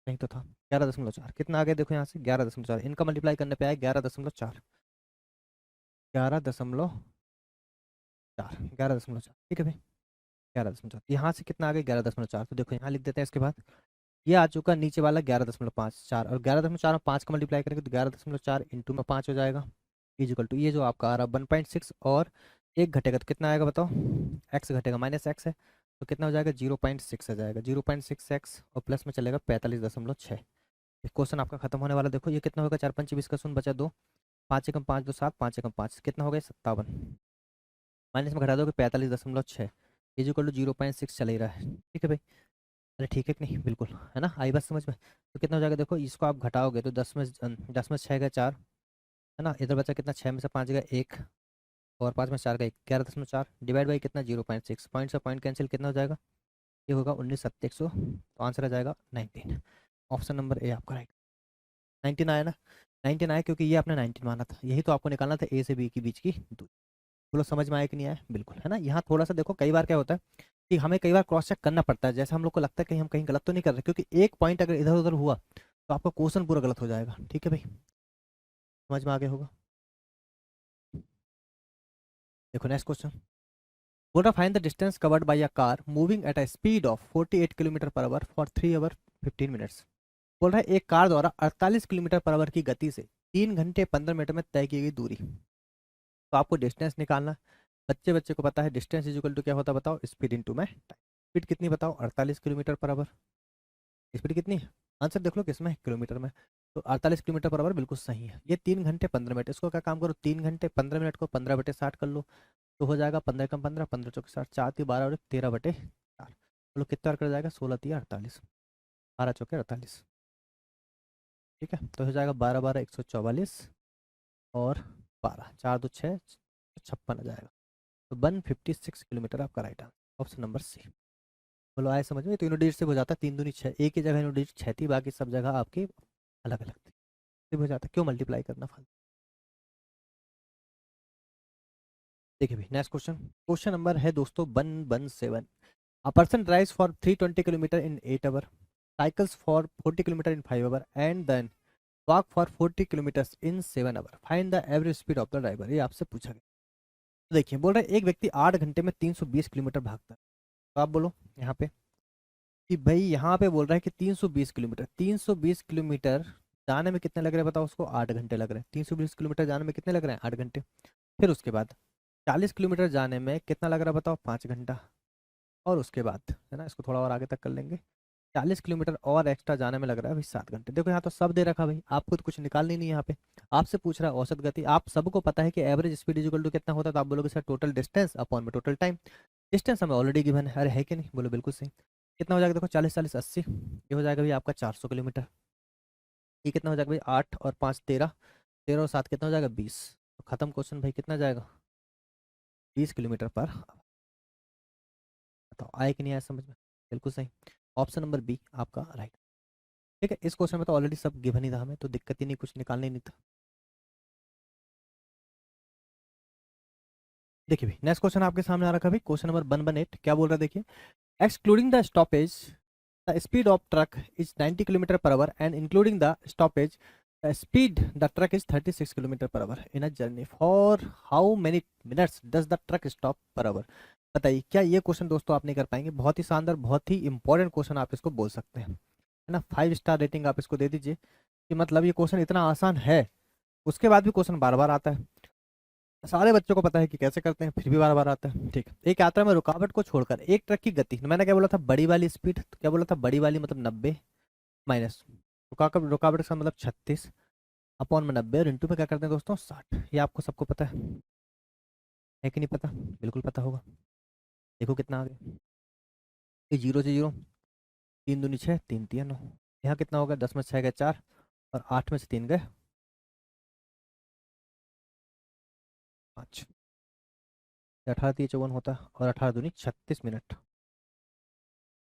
कहीं तो था 11.4। कितना आ गया देखो यहाँ से? 11.4। इनका मल्टीप्लाई करने पे आया 11.4, 11.4, 11.4, ठीक है भाई। 11.4 यहाँ से कितना आ गया? 11.4। तो देखो यहाँ लिख देते हैं इसके बाद। ये आ चुका नीचे वाला 11.54, और 11.4 में 5 का मल्टीप्लाई करेंगे तो 11.4 इंटू में 5 हो जाएगा, इजिकल टू ये जो आपका आ रहा 1.6, और एक घटेगा तो कितना आएगा बताओ? एक्स घटेगा, माइनस एक्स है, तो कितना हो जाएगा? 0.6 आ जाएगा, 0.6 एक्स, और प्लस में चलेगा 45.6। क्वेश्चन आपका खत्म होने वाला। देखो ये कितना होगा? 4 पंचे 20 का 0 बचा 2, 5 एकम 5 2 7, 5 एकम 5, कितना हो गया? 57, माइनस में घटा दोगे 45.6, इजिकल टू 0.6 चल ही रहा है, ठीक है भाई। अरे ठीक है कि नहीं? बिल्कुल है ना, आई बात समझ में? तो कितना हो जाएगा? देखो इसको आप घटाओगे तो 10 में 6 गया 4, है ना। इधर बचा कितना? 6 में से 5 गया 1, और 5 में 4 का 1, 11.4 डिवाइड बाई कितना? 0.6, पॉइंट से पॉइंट कैंसिल, कितना हो जाएगा? ये होगा 19 7 100, तो आंसर आ जाएगा 19। ऑप्शन नंबर ए आपका राइट। 19 आया ना? 19 आया क्योंकि ये आपने 19 माना था, यही तो आपको निकालना था ए से बी के बीच की दूरी। बोलो समझ में आया कि नहीं आया? बिल्कुल, है ना। यहाँ थोड़ा सा देखो, कई बार क्या होता है कि हमें कई बार क्रॉस चेक करना पड़ता है, जैसे हम लोग को लगता है कि हम कहीं गलत तो नहीं कर रहे, क्योंकि एक पॉइंट अगर इधर उधर हुआ तो आपका क्वेश्चन पूरा गलत हो जाएगा, ठीक है भाई। समझ में आ गया होगा। देखो नेक्स्ट क्वेश्चन बोल रहा, find the distance covered by a car moving at a speed of 48 kilometre per hour for 3 hour 15 minutes. बोल रहा है एक कार द्वारा 48 किलोमीटर पर आवर की गति से 3 घंटे 15 मिनट में तय की गई दूरी, तो आपको डिस्टेंस निकालना। बच्चे बच्चे को पता है डिस्टेंस इज इक्वल टू क्या होता है बताओ? स्पीड इनटू में टाइम। स्पीड कितनी बताओ? 48 किलोमीटर पर आवर। स्पीड कितनी है? आंसर देख लो किसमें है, किलोमीटर में। तो 48 किलोमीटर पर आवर बिल्कुल सही है। ये 3 घंटे 15 मिनट, इसको क्या काम करो? 3 घंटे 15 मिनट को 15/60 कर लो, तो हो जाएगा 15 कम 15, 15 चौके 60, 4 3 12 और 13/4। बोलो कितना कर जाएगा? 16 3 48, 12 चौके 48, ठीक है। तो हो जाएगा 12 12 144, और 12 4 2 6 56 आ जाएगा। तो 156 किलोमीटर आपका right answer, option number C. बोलो आए समझ में? तो यूनिट डिजिट से हो जाता है 3 दूनी 6, एक ही जगह यूनिट डिजिट 6 थी, बाकी सब जगह आपकी अलग अलग थी, सिर्फ हो जाता। क्यों मल्टीप्लाई करना फालतू? देखिए भाई नेक्स्ट क्वेश्चन, क्वेश्चन नंबर है दोस्तों 117। A person drives for 320 kilometre in 8 hour, cycles for 40 kilometre in 5 hour, and then walk for 40 kilometre in 7 hour, find the average speed of the driver. ये आपसे पूछा गया। तो देखिए बोल रहा है एक व्यक्ति 8 घंटे में 320 किलोमीटर भागता है, तो आप बोलो यहाँ पे कि भाई, यहाँ पे बोल रहा है कि 320 किलोमीटर, 320 किलोमीटर जाने में कितने लग रहे हैं बताओ? उसको 8 घंटे लग रहे हैं। 320 किलोमीटर जाने में कितने लग रहे हैं? 8 घंटे। फिर उसके बाद 40 किलोमीटर जाने में कितना लग रहा है बताओ? 5 घंटा। और उसके बाद है ना, इसको थोड़ा और आगे तक कर लेंगे, 40 किलोमीटर और एक्स्ट्रा जाने में लग रहा है भाई 7 घंटे। देखो यहाँ तो सब दे रखा भाई, आपको तो कुछ निकालनी नहीं है यहाँ पे। आपसे पूछ रहा है औसत गति। आप सबको पता है कि एवरेज स्पीड इक्वल टू कितना होता है, तो आप बोलोगे सर टोटल डिस्टेंस अपॉन में टोटल टाइम। डिस्टेंस हमें ऑलरेडी गिवन है, अरे है कि नहीं? बोलो बिल्कुल सही। कितना हो जाएगा देखो? 40 40 80, ये हो जाएगा भाई आपका 400 किलोमीटर। ये कितना हो जाएगा भाई? 8 और 5 13, 13 और 7 कितना हो जाएगा? 20। तो खत्म क्वेश्चन भाई, कितना जाएगा? 20 किलोमीटर पर। बताओ आए कि नहीं आया समझ में? बिल्कुल सही, ऑप्शन नंबर बी आपका राइट। ठीक है, इस क्वेश्चन में तो ऑलरेडी सब गिवन ही था हमें, तो दिक्कत ही नहीं, कुछ निकालने ही नहीं था। देखिए भाई नेक्स्ट क्वेश्चन आपके सामने आ रखा है भाई, क्वेश्चन नंबर 118। क्या बोल रहा है देखिए, excluding the stoppage the speed of truck is 90 kilometre per hour, and including the stoppage the speed the truck is 36 kilometre per our in a journey for how many minutes does the truck stop per hour. बताइए क्या ये question दोस्तों आप नहीं कर पाएंगे? बहुत ही शानदार, बहुत ही इंपॉर्टेंट क्वेश्चन आप इसको बोल सकते हैं, है ना। 5 स्टार रेटिंग आप इसको दे दीजिए कि मतलब ये क्वेश्चन इतना आसान है, उसके बाद भी क्वेश्चन बार बार आता है। सारे बच्चों को पता है कि कैसे करते हैं, फिर भी बार बार आता है। ठीक है, एक यात्रा में रुकावट को छोड़कर एक ट्रक की गति, मैंने क्या बोला था? बड़ी वाली स्पीड, तो क्या बोला था? बड़ी वाली मतलब 90 माइनस रुकावट का मतलब 36 अपॉन में 90 और इंटू में क्या करते हैं दोस्तों 60। ये आपको सबको पता है कि नहीं पता? बिल्कुल पता होगा। देखो कितना आ गया, ये 0 से 0, 3 दूनी 6, 3 3 9। यहाँ कितना होगा, 10 में 6 गए 4 और 8 में से 3 गए 5। 18 3 54 होता है और 18 दूनी 36 minute.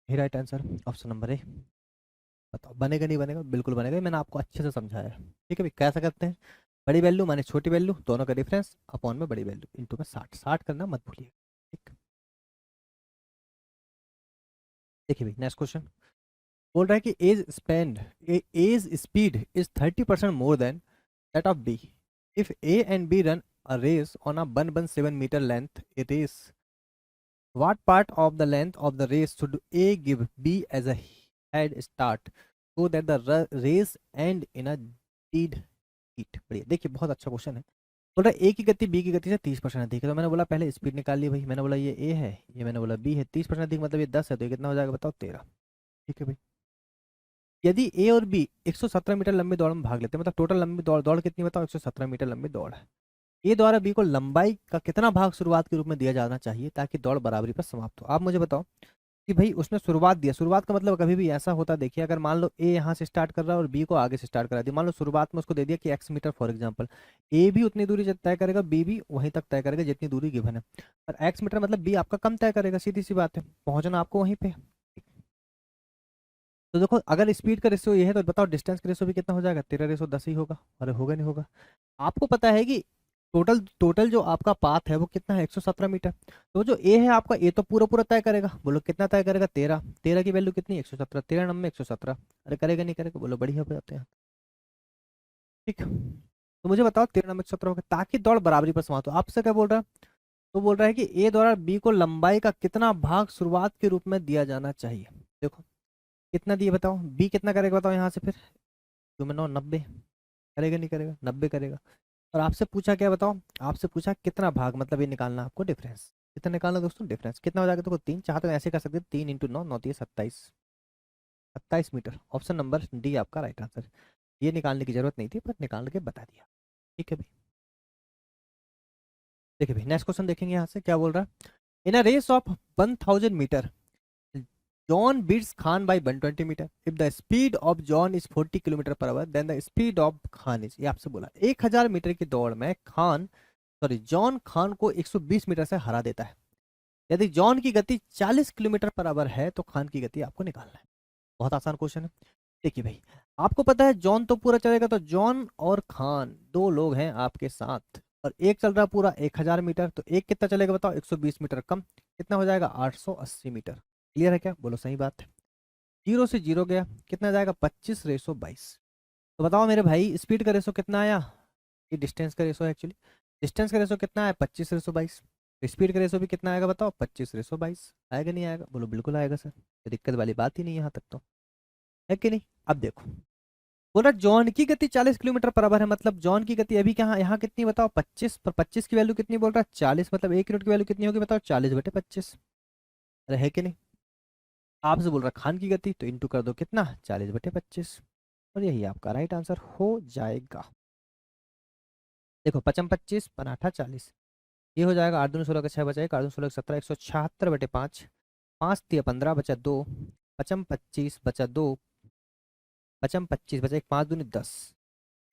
He right answer option number A. बताओ बनेगा नहीं बनेगा? बिल्कुल बनेगा, मैंने आपको अच्छे से समझाया है। ठीक है भाई, कैसा करते हैं, बड़ी वैल्यू माने छोटी वैल्यू, दोनों का डिफरेंस अपॉन में बड़ी वैल्यू इंटू में 60। 60 करना मत भूलिए। ठीक, देखिए भाई नेक्स्ट क्वेश्चन बोल रहा है कि A's speed is 30% more than that of B if A and B run a race on a 117 meter length a race, what part of the length of the race should A give B as a head start so that the race end in a dead heat? बढ़िया, देखिए बहुत अच्छा question है। बोल रहा है ए की गति बी की गति से 30% अधिक है। तो मैंने बोला पहले स्पीड निकाल ली भाई, मैंने बोला ये ए है, ये मैंने बोला बी है, 30% अधिक मतलब ये 10 है, तो ये कितना हो जाएगा बताओ 13। ठीक है भाई, यदि ए और बी 117 मीटर लंबी दौड़ में भाग लेते हैं, मतलब टोटल लंबी दौड़ दौड़ कितनी बताओ, 117 मीटर लंबी दौड़ है। ए द्वारा बी को लंबाई का कितना भाग शुरुआत के रूप में दिया जाना चाहिए ताकि दौड़ बराबरी पर समाप्त हो? आप मुझे बताओ कि भाई उसने शुरुआत दिया, शुरुआत का मतलब कभी भी ऐसा होता है, देखिए अगर मान लो ए यहाँ से स्टार्ट कर रहा है और बी को आगे से स्टार्ट करा दिया, मान लो शुरुआत में उसको दे दिया कि x मीटर फॉर एग्जांपल, ए भी उतनी दूरी तय करेगा, बी भी वहीं तक तय करेगा जितनी दूरी गिवन है, और x मीटर मतलब बी आपका कम तय करेगा, सीधी सी बात है, पहुंचना आपको वहीं पे। तो देखो अगर स्पीड का रेशियो ये है तो बताओ डिस्टेंस का रेशियो भी कितना हो जाएगा, 13:10 ही होगा। अरे होगा नहीं होगा? आपको पता है कि टोटल टोटल जो आपका पाथ है वो कितना है, 117 मीटर। तो जो ए है आपका, ए तो पूरा पूरा तय करेगा, बोलो कितना तय करेगा, 13। 13 की वैल्यू कितनी, 117, 13 नंबर 117। अरे करेगा नहीं करेगा, बोलो बढ़िया हो जाते हैं। ठीक, तो मुझे बताओ 13 नंबर 117 होगा ताकि दौड़ बराबरी पर समाप्त हो। आपसे क्या बोल रहा है, तो बोल रहा है कि ए द्वारा बी को लंबाई का कितना भाग शुरुआत के रूप में दिया जाना चाहिए। देखो कितना दिए बताओ, बी कितना करेगा बताओ यहाँ से, फिर 2 में 9, 90 करेगा नहीं करेगा, 90 करेगा। और आपसे पूछा क्या बताओ, आपसे पूछा कितना भाग, मतलब ये निकालना आपको डिफरेंस, कितना निकालना दोस्तों डिफरेंस, कितना हो जाएगा देखो 3, चाहते तो ऐसे कर सकते हैं 3 × 9, 9×3 = 27 मीटर। ऑप्शन नंबर डी आपका राइट आंसर। ये निकालने की जरूरत नहीं थी पर निकाल के बता दिया। ठीक है भाई, देखिए भाई नेक्स्ट क्वेश्चन देखेंगे यहाँ से क्या बोल रहा है। In a race of 1000 metre John beats Khan by 120 metre. If the speed of John is 40 kilometre per hour then the speed of Khan is, ये आपसे बोला 1000 मीटर की दौड़ में जॉन खान को 120 मीटर से हरा देता है। यदि जॉन की गति 40 किलोमीटर पर आवर है तो खान की गति आपको निकालना है। बहुत आसान क्वेश्चन है। देखिए भाई आपको पता है जॉन तो पूरा चलेगा, तो जॉन और खान दो लोग हैं आपके साथ और एक चल रहा है पूरा 1000 मीटर, तो एक कितना चलेगा बताओ, 120 मीटर कम, कितना हो जाएगा 880 मीटर। क्लियर है क्या? बोलो सही बात है। 0 से 0 गया, कितना जाएगा 25/22। तो बताओ मेरे भाई स्पीड का रेशो कितना आया, ये डिस्टेंस का रेशो है एक्चुअली, डिस्टेंस का रेशो कितना है 25/22। स्पीड का रेशो भी कितना आएगा बताओ, 25/22। आएगा नहीं आएगा? बोलो बिल्कुल आएगा सर, कोई दिक्कत वाली बात ही नहीं यहाँ तक तो, है कि नहीं? अब देखो बोल रहा जॉन की गति 40 किलोमीटर पर आवर है, मतलब जॉन की गति अभी क्या यहाँ कितनी बताओ 25, पर 25 की वैल्यू कितनी बोल रहा है 40, मतलब 1 मिनट की वैल्यू कितनी होगी बताओ 40/25। अरे है कि नहीं? आपसे बोल रहा खान की गति, तो इंटू कर दो कितना 40/25 और यही आपका राइट आंसर हो जाएगा। देखो 55 25 पनाठा 40, ये हो जाएगा 8 दूनी 16 का 6 बचा 8 दूनी 16 17, 176/5, 5 तिया 15 बचा 2, 55 25 बचा 2, 55 25 बचा 1, 5 दूनी 10,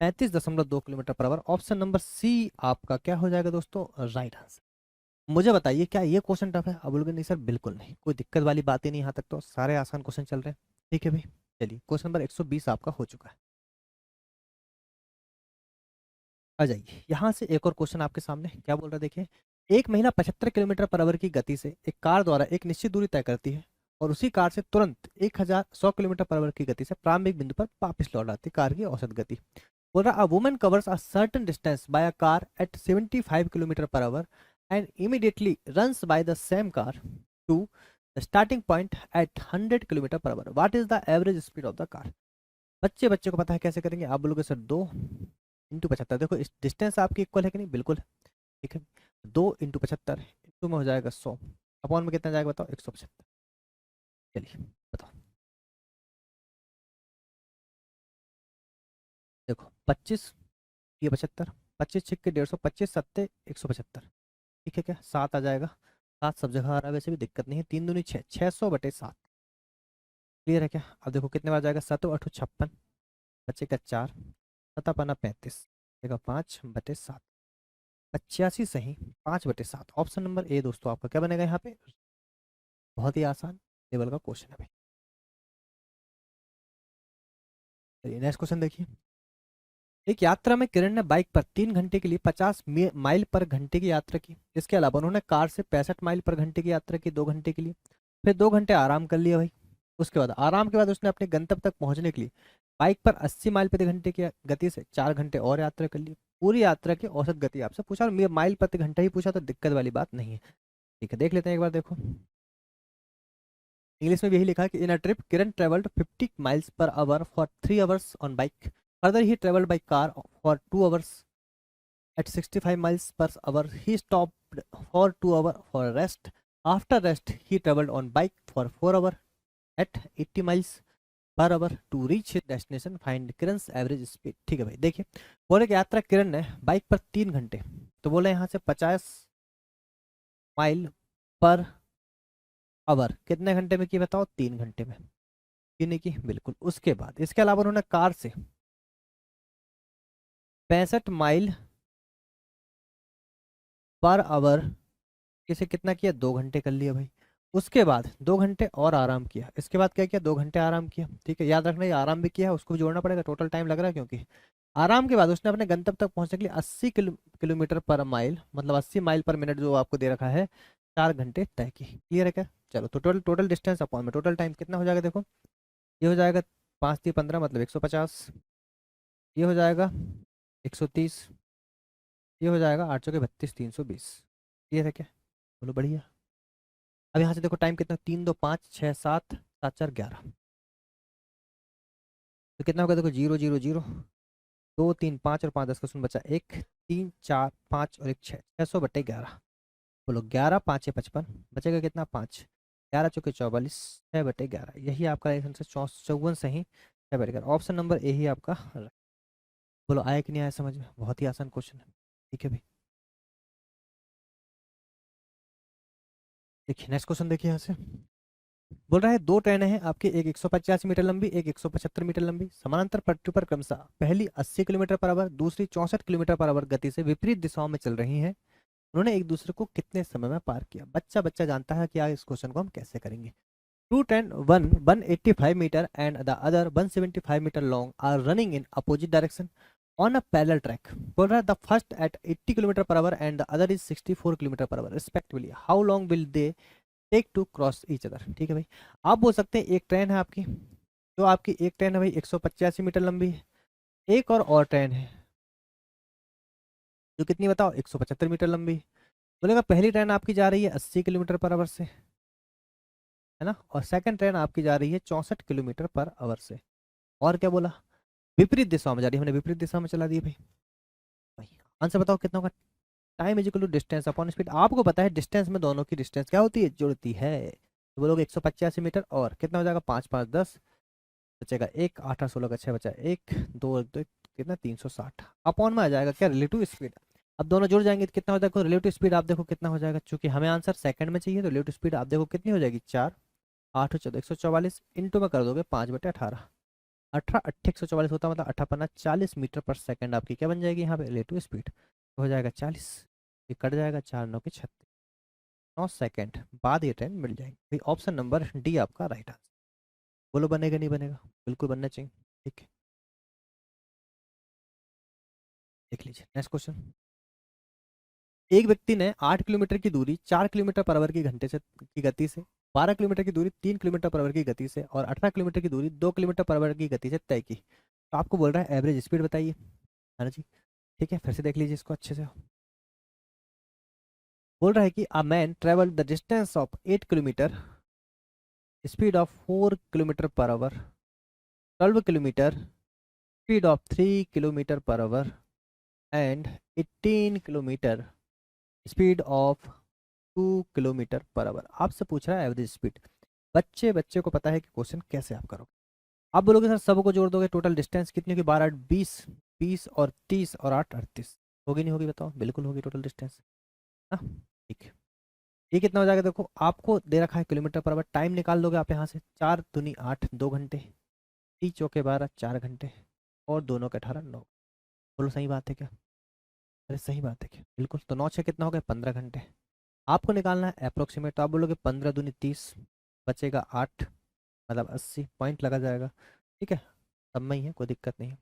35.2 kilometre per hour. Option number सी आपका क्या हो जाएगा दोस्तों, राइट आंसर। मुझे बताइए क्या ये क्वेश्चन टफ है? अब बोलोगे नहीं सर बिल्कुल नहीं, कोई दिक्कत वाली बात ही नहीं, यहाँ तक तो सारे आसान क्वेश्चन चल रहे हैं। ठीक है भाई, चलिए क्वेश्चन नंबर 120 आपका हो चुका है। आ जाइए यहाँ से एक और क्वेश्चन आपके सामने क्या बोल रहा है, देखिए एक महिला 75 किलोमीटर पर आवर की गति से एक कार द्वारा एक निश्चित दूरी तय करती है और उसी कार से तुरंत 1100 किलोमीटर पर आवर की गति से प्रारंभिक बिंदु पर वापस लौट आती है। कार की औसत गति बोल रहा, a woman covers a certain distance by a car at 75 kilometre per hour and immediately runs by the same car to the starting point at 100 kilometre per hour. What is the average speed of the car? बच्चे बच्चे को पता है कैसे करेंगे, आप बोलोगे sir 2 × 75। देखो इस डिस्टेंस आपकी इक्वल है कि नहीं, बिल्कुल है। ठीक है, 2 × 75 इंटू में हो जाएगा 100, अपॉन में कितना जाएगा बताओ 175। चलिए बताओ। 25, ये 75, 25 छिक्के 150, 25 सत्ते 175। ठीक है क्या, 7 आ जाएगा, 7 सब जगह आ रहा है, वैसे भी दिक्कत नहीं है। 3 दूनी 6, 600/7। क्लियर है क्या। अब देखो कितने बार जाएगा, 7 8 56, बचेगा 4, 7 5 देखा 5/7, 85 सही, 5/7। ऑप्शन नंबर ए दोस्तों आपका क्या बनेगा यहाँ पे। बहुत ही आसान लेवल का क्वेश्चन है भाई। चलिए नेक्स्ट क्वेश्चन देखिए। एक यात्रा में किरण ने बाइक पर 3 घंटे के लिए 50 माइल पर घंटे की यात्रा की। इसके अलावा उन्होंने कार से 65 माइल पर घंटे की यात्रा की 2 घंटे के लिए। फिर 2 घंटे आराम कर लिया भाई। उसके बाद आराम के बाद उसने अपने गंतव्य तक पहुंचने के लिए बाइक पर 80 माइल प्रति घंटे की गति से 4 घंटे और यात्रा कर ली। पूरी यात्रा की औसत गति आपसे पूछा और माइल प्रति घंटा ही पूछा, तो दिक्कत वाली बात नहीं है। ठीक है, देख लेते हैं एक बार। देखो इंग्लिश में भी यही लिखा है कि in a trip Kiran travelled 50 miles per hour for 3 hours on bike. Further he travelled by car for 2 hours at 65 miles per hour. He stopped for 2 hours for rest. After rest, he traveled on bike for 4 hours at 80 miles per hour to reach his destination. Find Kiran's average speed. ठीक है भाई, देखिए बोले कि यात्रा किरण ने bike पर 3 घंटे, तो बोले यहाँ से 50 माइल पर आवर कितने घंटे में की बताओ, 3 घंटे में की नहीं की, बिल्कुल। उसके बाद इसके अलावा उन्होंने कार से 65 माइल पर आवर इसे कितना किया, 2 घंटे कर लिया भाई। उसके बाद 2 घंटे और आराम किया। इसके बाद क्या किया, 2 घंटे आराम किया। ठीक है, याद रखना ये आराम भी किया है, उसको भी जोड़ना पड़ेगा, टोटल टाइम लग रहा है। क्योंकि आराम के बाद उसने अपने गंतव्य तक पहुंचने के लिए 80 किलोमीटर पर माइल, मतलब 80 माइल पर मिनट जो आपको दे रखा है, 4 घंटे तय की। क्लियर है क्या। चलो तो टोटल टोटल डिस्टेंस अपॉन में टोटल टाइम कितना हो जाएगा, देखो ये हो जाएगा 5×3 = 15 मतलब 150, ये हो जाएगा 130, ये हो जाएगा 8×32 320। क्लियर है क्या, बोलो बढ़िया। अब यहाँ से देखो टाइम कितना, 3 2 5 6 7 7 4 11, तो कितना होगा देखो 0 0 0 2 3 5 और 5 10 का शून्य बचा 1 3 4 5 और 1 6, 600/11। बोलो 11 5 55, बचेगा कितना 5, 11×4 = 44, 6/11। यही आपका आंसर 54 सही, 6/11। ऑप्शन नंबर ए ही आपका right। बोलो आया कि नहीं आया समझ में, बहुत ही आसान क्वेश्चन है। ठीक है भाई, देखिए नेक्स्ट क्वेश्चन देखिए यहाँ से। बोल रहा है दो ट्रेनें हैं आपकी, एक 185 मीटर लंबी, एक 175 मीटर लंबी, समानांतर पटरी पर क्रमशः पहली 80 किलोमीटर पर आवर, दूसरी 64 किलोमीटर पर आवर गति से विपरीत दिशाओं में चल रही हैं। उन्होंने एक दूसरे को कितने समय में पार किया। बच्चा बच्चा जानता है कि आगे इस क्वेश्चन को हम कैसे करेंगे। Two train, one 185 metre and the other 175 metre long are running in opposite direction on a parallel track. बोल रहा है the first at 80 kilometre per hour and the other is 64 kilometre per hour respectively, how long will they take to cross each other. ठीक है भाई, आप बोल सकते हैं एक ट्रेन है आपकी, जो आपकी एक ट्रेन है भाई 185 मीटर लंबी है, एक और ट्रेन है जो कितनी बताओ 175 मीटर लंबी है। बोलेगा पहली ट्रेन आपकी जा रही है 80 किलोमीटर पर आवर से, है ना, और सेकंड ट्रेन आपकी जा रही है 64 किलोमीटर पर आवर से। और क्या बोला, विपरीत दिशा में जा रही है, हमने विपरीत दिशा में चला दी भाई। भाई आंसर बताओ कितना होगा। Time is equal to distance upon speed. आपको पता है डिस्टेंस में दोनों की डिस्टेंस क्या होती है, जुड़ती है। तो बोलोगे 185 मीटर और कितना हो जाएगा 5 5 10, बचेगा 1 8 8 16 का 6 बचा 1 2 2 कितना 360, अपॉन में आ जाएगा क्या रिलेटिव स्पीड। अब दोनों जुड़ जाएंगे तो कितना हो जाएगा रिलेटिव स्पीड, आप देखो कितना हो जाएगा, चूंकि हमें आंसर सेकंड में चाहिए तो रिलेटिव स्पीड आप देखो कितनी हो जाएगी 4 8 14 144 इंटू में कर दोगे 5/18, 18 8 144 होता मतलब 18×40 मीटर पर सेकंड आपकी क्या बन जाएगी यहाँ पे रिलेटिव स्पीड, तो हो जाएगा 40। ये कट जाएगा 4 9 के 36, 9 सेकंड बाद ये ट्रेन मिल जाएगी। ऑप्शन नंबर डी आपका राइट आंसर। बोलो बनेगा नहीं बनेगा, बिल्कुल बनना चाहिए। ठीक है, देख लीजिए नेक्स्ट क्वेश्चन। एक व्यक्ति ने 8 किलोमीटर की दूरी 4 किलोमीटर पर आवर की घंटे से की गति से, 12 किलोमीटर की दूरी 3 किलोमीटर पर आवर की गति से और 18 किलोमीटर की दूरी 2 किलोमीटर पर आवर की गति से तय की। तो आपको बोल रहा है एवरेज स्पीड बताइए, है ना जी। ठीक है, फिर से देख लीजिए इसको अच्छे से। बोल रहा है कि a man travel the distance of 8 kilometre, speed of 4 kilometre per our, 12 kilometre, speed of 3 kilometre per hour and 18 kilometre, speed of 2 kilometre per our. आपसे पूछ रहा है एवरेज स्पीड। बच्चे बच्चे को पता है कि क्वेश्चन कैसे आप करोगे। आप बोलोगे सर सबको जोड़ दोगे टोटल डिस्टेंस कितनी होगी 12 8 20, 20 और 30 और 8 38 होगी नहीं होगी बताओ? बिल्कुल होगी टोटल डिस्टेंस। हाँ ठीक है। ये कितना हो जाएगा देखो, आपको दे रखा है किलोमीटर पर आवर, टाइम निकाल लोगे आप यहाँ से, 4 दूनी 8 2 घंटे, 30 चौके 12 4 घंटे, और दोनों के 18 9। बोलो सही बात है क्या? अरे सही बात है क्या? बिल्कुल। तो 9 6 कितना हो गया? 15 घंटे। आपको निकालना है अप्रोक्सीमेट, तो आप बोलोगे 15 दूनी 30, बचेगा 8, मतलब 80 पॉइंट लगा जाएगा। ठीक है, सब में ही है, कोई दिक्कत नहीं है।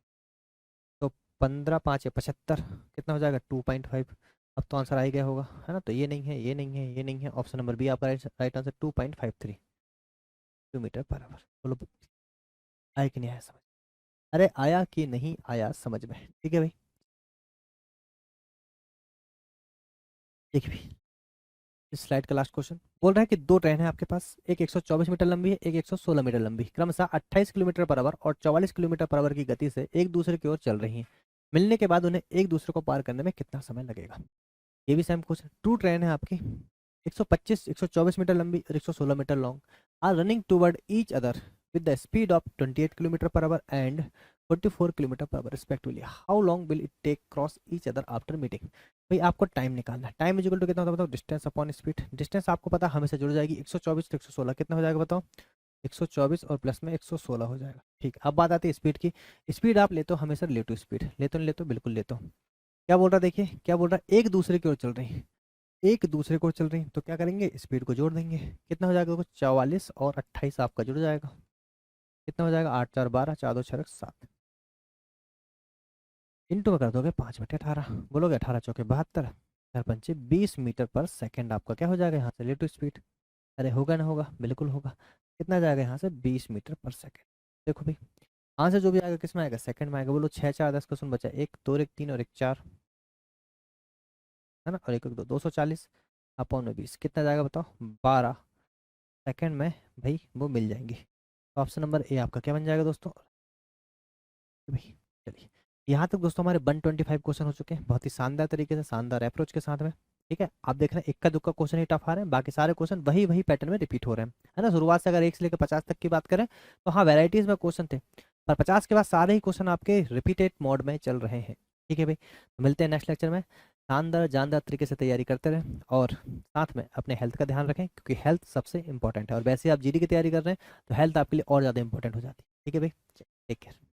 तो 15 5 75 कितना हो जाएगा? 2.5। अब तो आंसर आ ही गया होगा, है ना? तो ये नहीं है, ये नहीं है, ये नहीं है, ऑप्शन नंबर बी आपका right answer 2.53 kilometre per our. बोलो आया कि नहीं आया समझ? अरे आया कि नहीं आया समझ में? ठीक है भाई। देखिए भाई, इस स्लाइड का लास्ट क्वेश्चन बोल रहा है कि दो ट्रेन है आपके पास, एक 124 मीटर लंबी है, एक 116 मीटर लंबी, क्रमशः 28 किलोमीटर पर आवर और 44 किलोमीटर पर आवर की गति से एक दूसरे की ओर चल रही हैं। मिलने के बाद उन्हें एक दूसरे को पार करने में कितना समय लगेगा? ये भी सेम क्वेश्चन। टू ट्रेन है आपकी, 125 124 मीटर लंबी और 116 metre long, are running toward each other with the speed of 28 kilometre per hour and 44 kilometre per hour respectively. How long will it take cross each other after meeting? भाई आपको time निकालना है। Time equal to कितना होता है बताओ? Distance upon speed. Distance आपको पता हमेशा जुड़ जाएगी, 124 तो 116 कितना हो जाएगा बताओ? 124 और प्लस में 116 हो जाएगा। ठीक, अब बात आती है स्पीड की। स्पीड आप लेते हो हमेशा रिलेटिव स्पीड, लेते हो नहीं लेते हो? बिल्कुल लेते हो। क्या बोल रहा है देखिए, क्या बोल रहा है? एक दूसरे की ओर चल रही है, एक दूसरे को चल रही, तो क्या करेंगे? स्पीड को जोड़ देंगे। कितना हो जाएगा? 44 और 28 आपका जुड़ जाएगा। कितना हो जाएगा? 8 4 12, 4 2 6 7, इंटू में कर दोगे 5/18, बोलोगे 18 चौके 72, 4 पंचे 20 मीटर पर सेकंड आपका क्या हो जाएगा यहाँ से? Relative speed. अरे होगा ना होगा? बिल्कुल होगा। कितना जाएगा यहाँ से? 20 मीटर पर सेकंड। देखो भाई, आंसर जो भी आएगा किस में आएगा? सेकंड में आएगा। बोलो 6 4 10 क्वेश्चन बचा, 1 2 1 3 और 1 4, है ना? और 1 1 2, 240 अपॉन में 20 कितना जाएगा बताओ? 12 सेकंड में भाई वो मिल जाएंगी। तो ऑप्शन नंबर ए आपका क्या बन जाएगा दोस्तों? भाई चलिए, यहाँ तक दोस्तों हमारे 125 क्वेश्चन हो चुके हैं, बहुत ही शानदार तरीके से, शानदार अप्रोच के साथ में। ठीक है, आप देख रहे हैं इक्का दुक्का क्वेश्चन ही टफ आ रहे हैं, बाकी सारे क्वेश्चन वही वही पैटर्न में रिपीट हो रहे हैं, है ना? शुरुआत से अगर 1 से लेकर 50 तक की बात करें तो हाँ वैराइटीज में क्वेश्चन थे, पर 50 के बाद सारे ही क्वेश्चन आपके रिपीटेड मोड में चल रहे हैं। ठीक है भाई, तो मिलते हैं नेक्स्ट लेक्चर में। शानदार जानदार तरीके से तैयारी करते रहें और साथ में अपने हेल्थ का ध्यान रखें, क्योंकि हेल्थ सबसे इंपॉर्टेंट है, और वैसे ही आप जीडी की तैयारी कर रहे हैं तो हेल्थ आपके लिए और ज़्यादा इंपॉर्टेंट हो जाती है। ठीक है भाई, टेक केयर।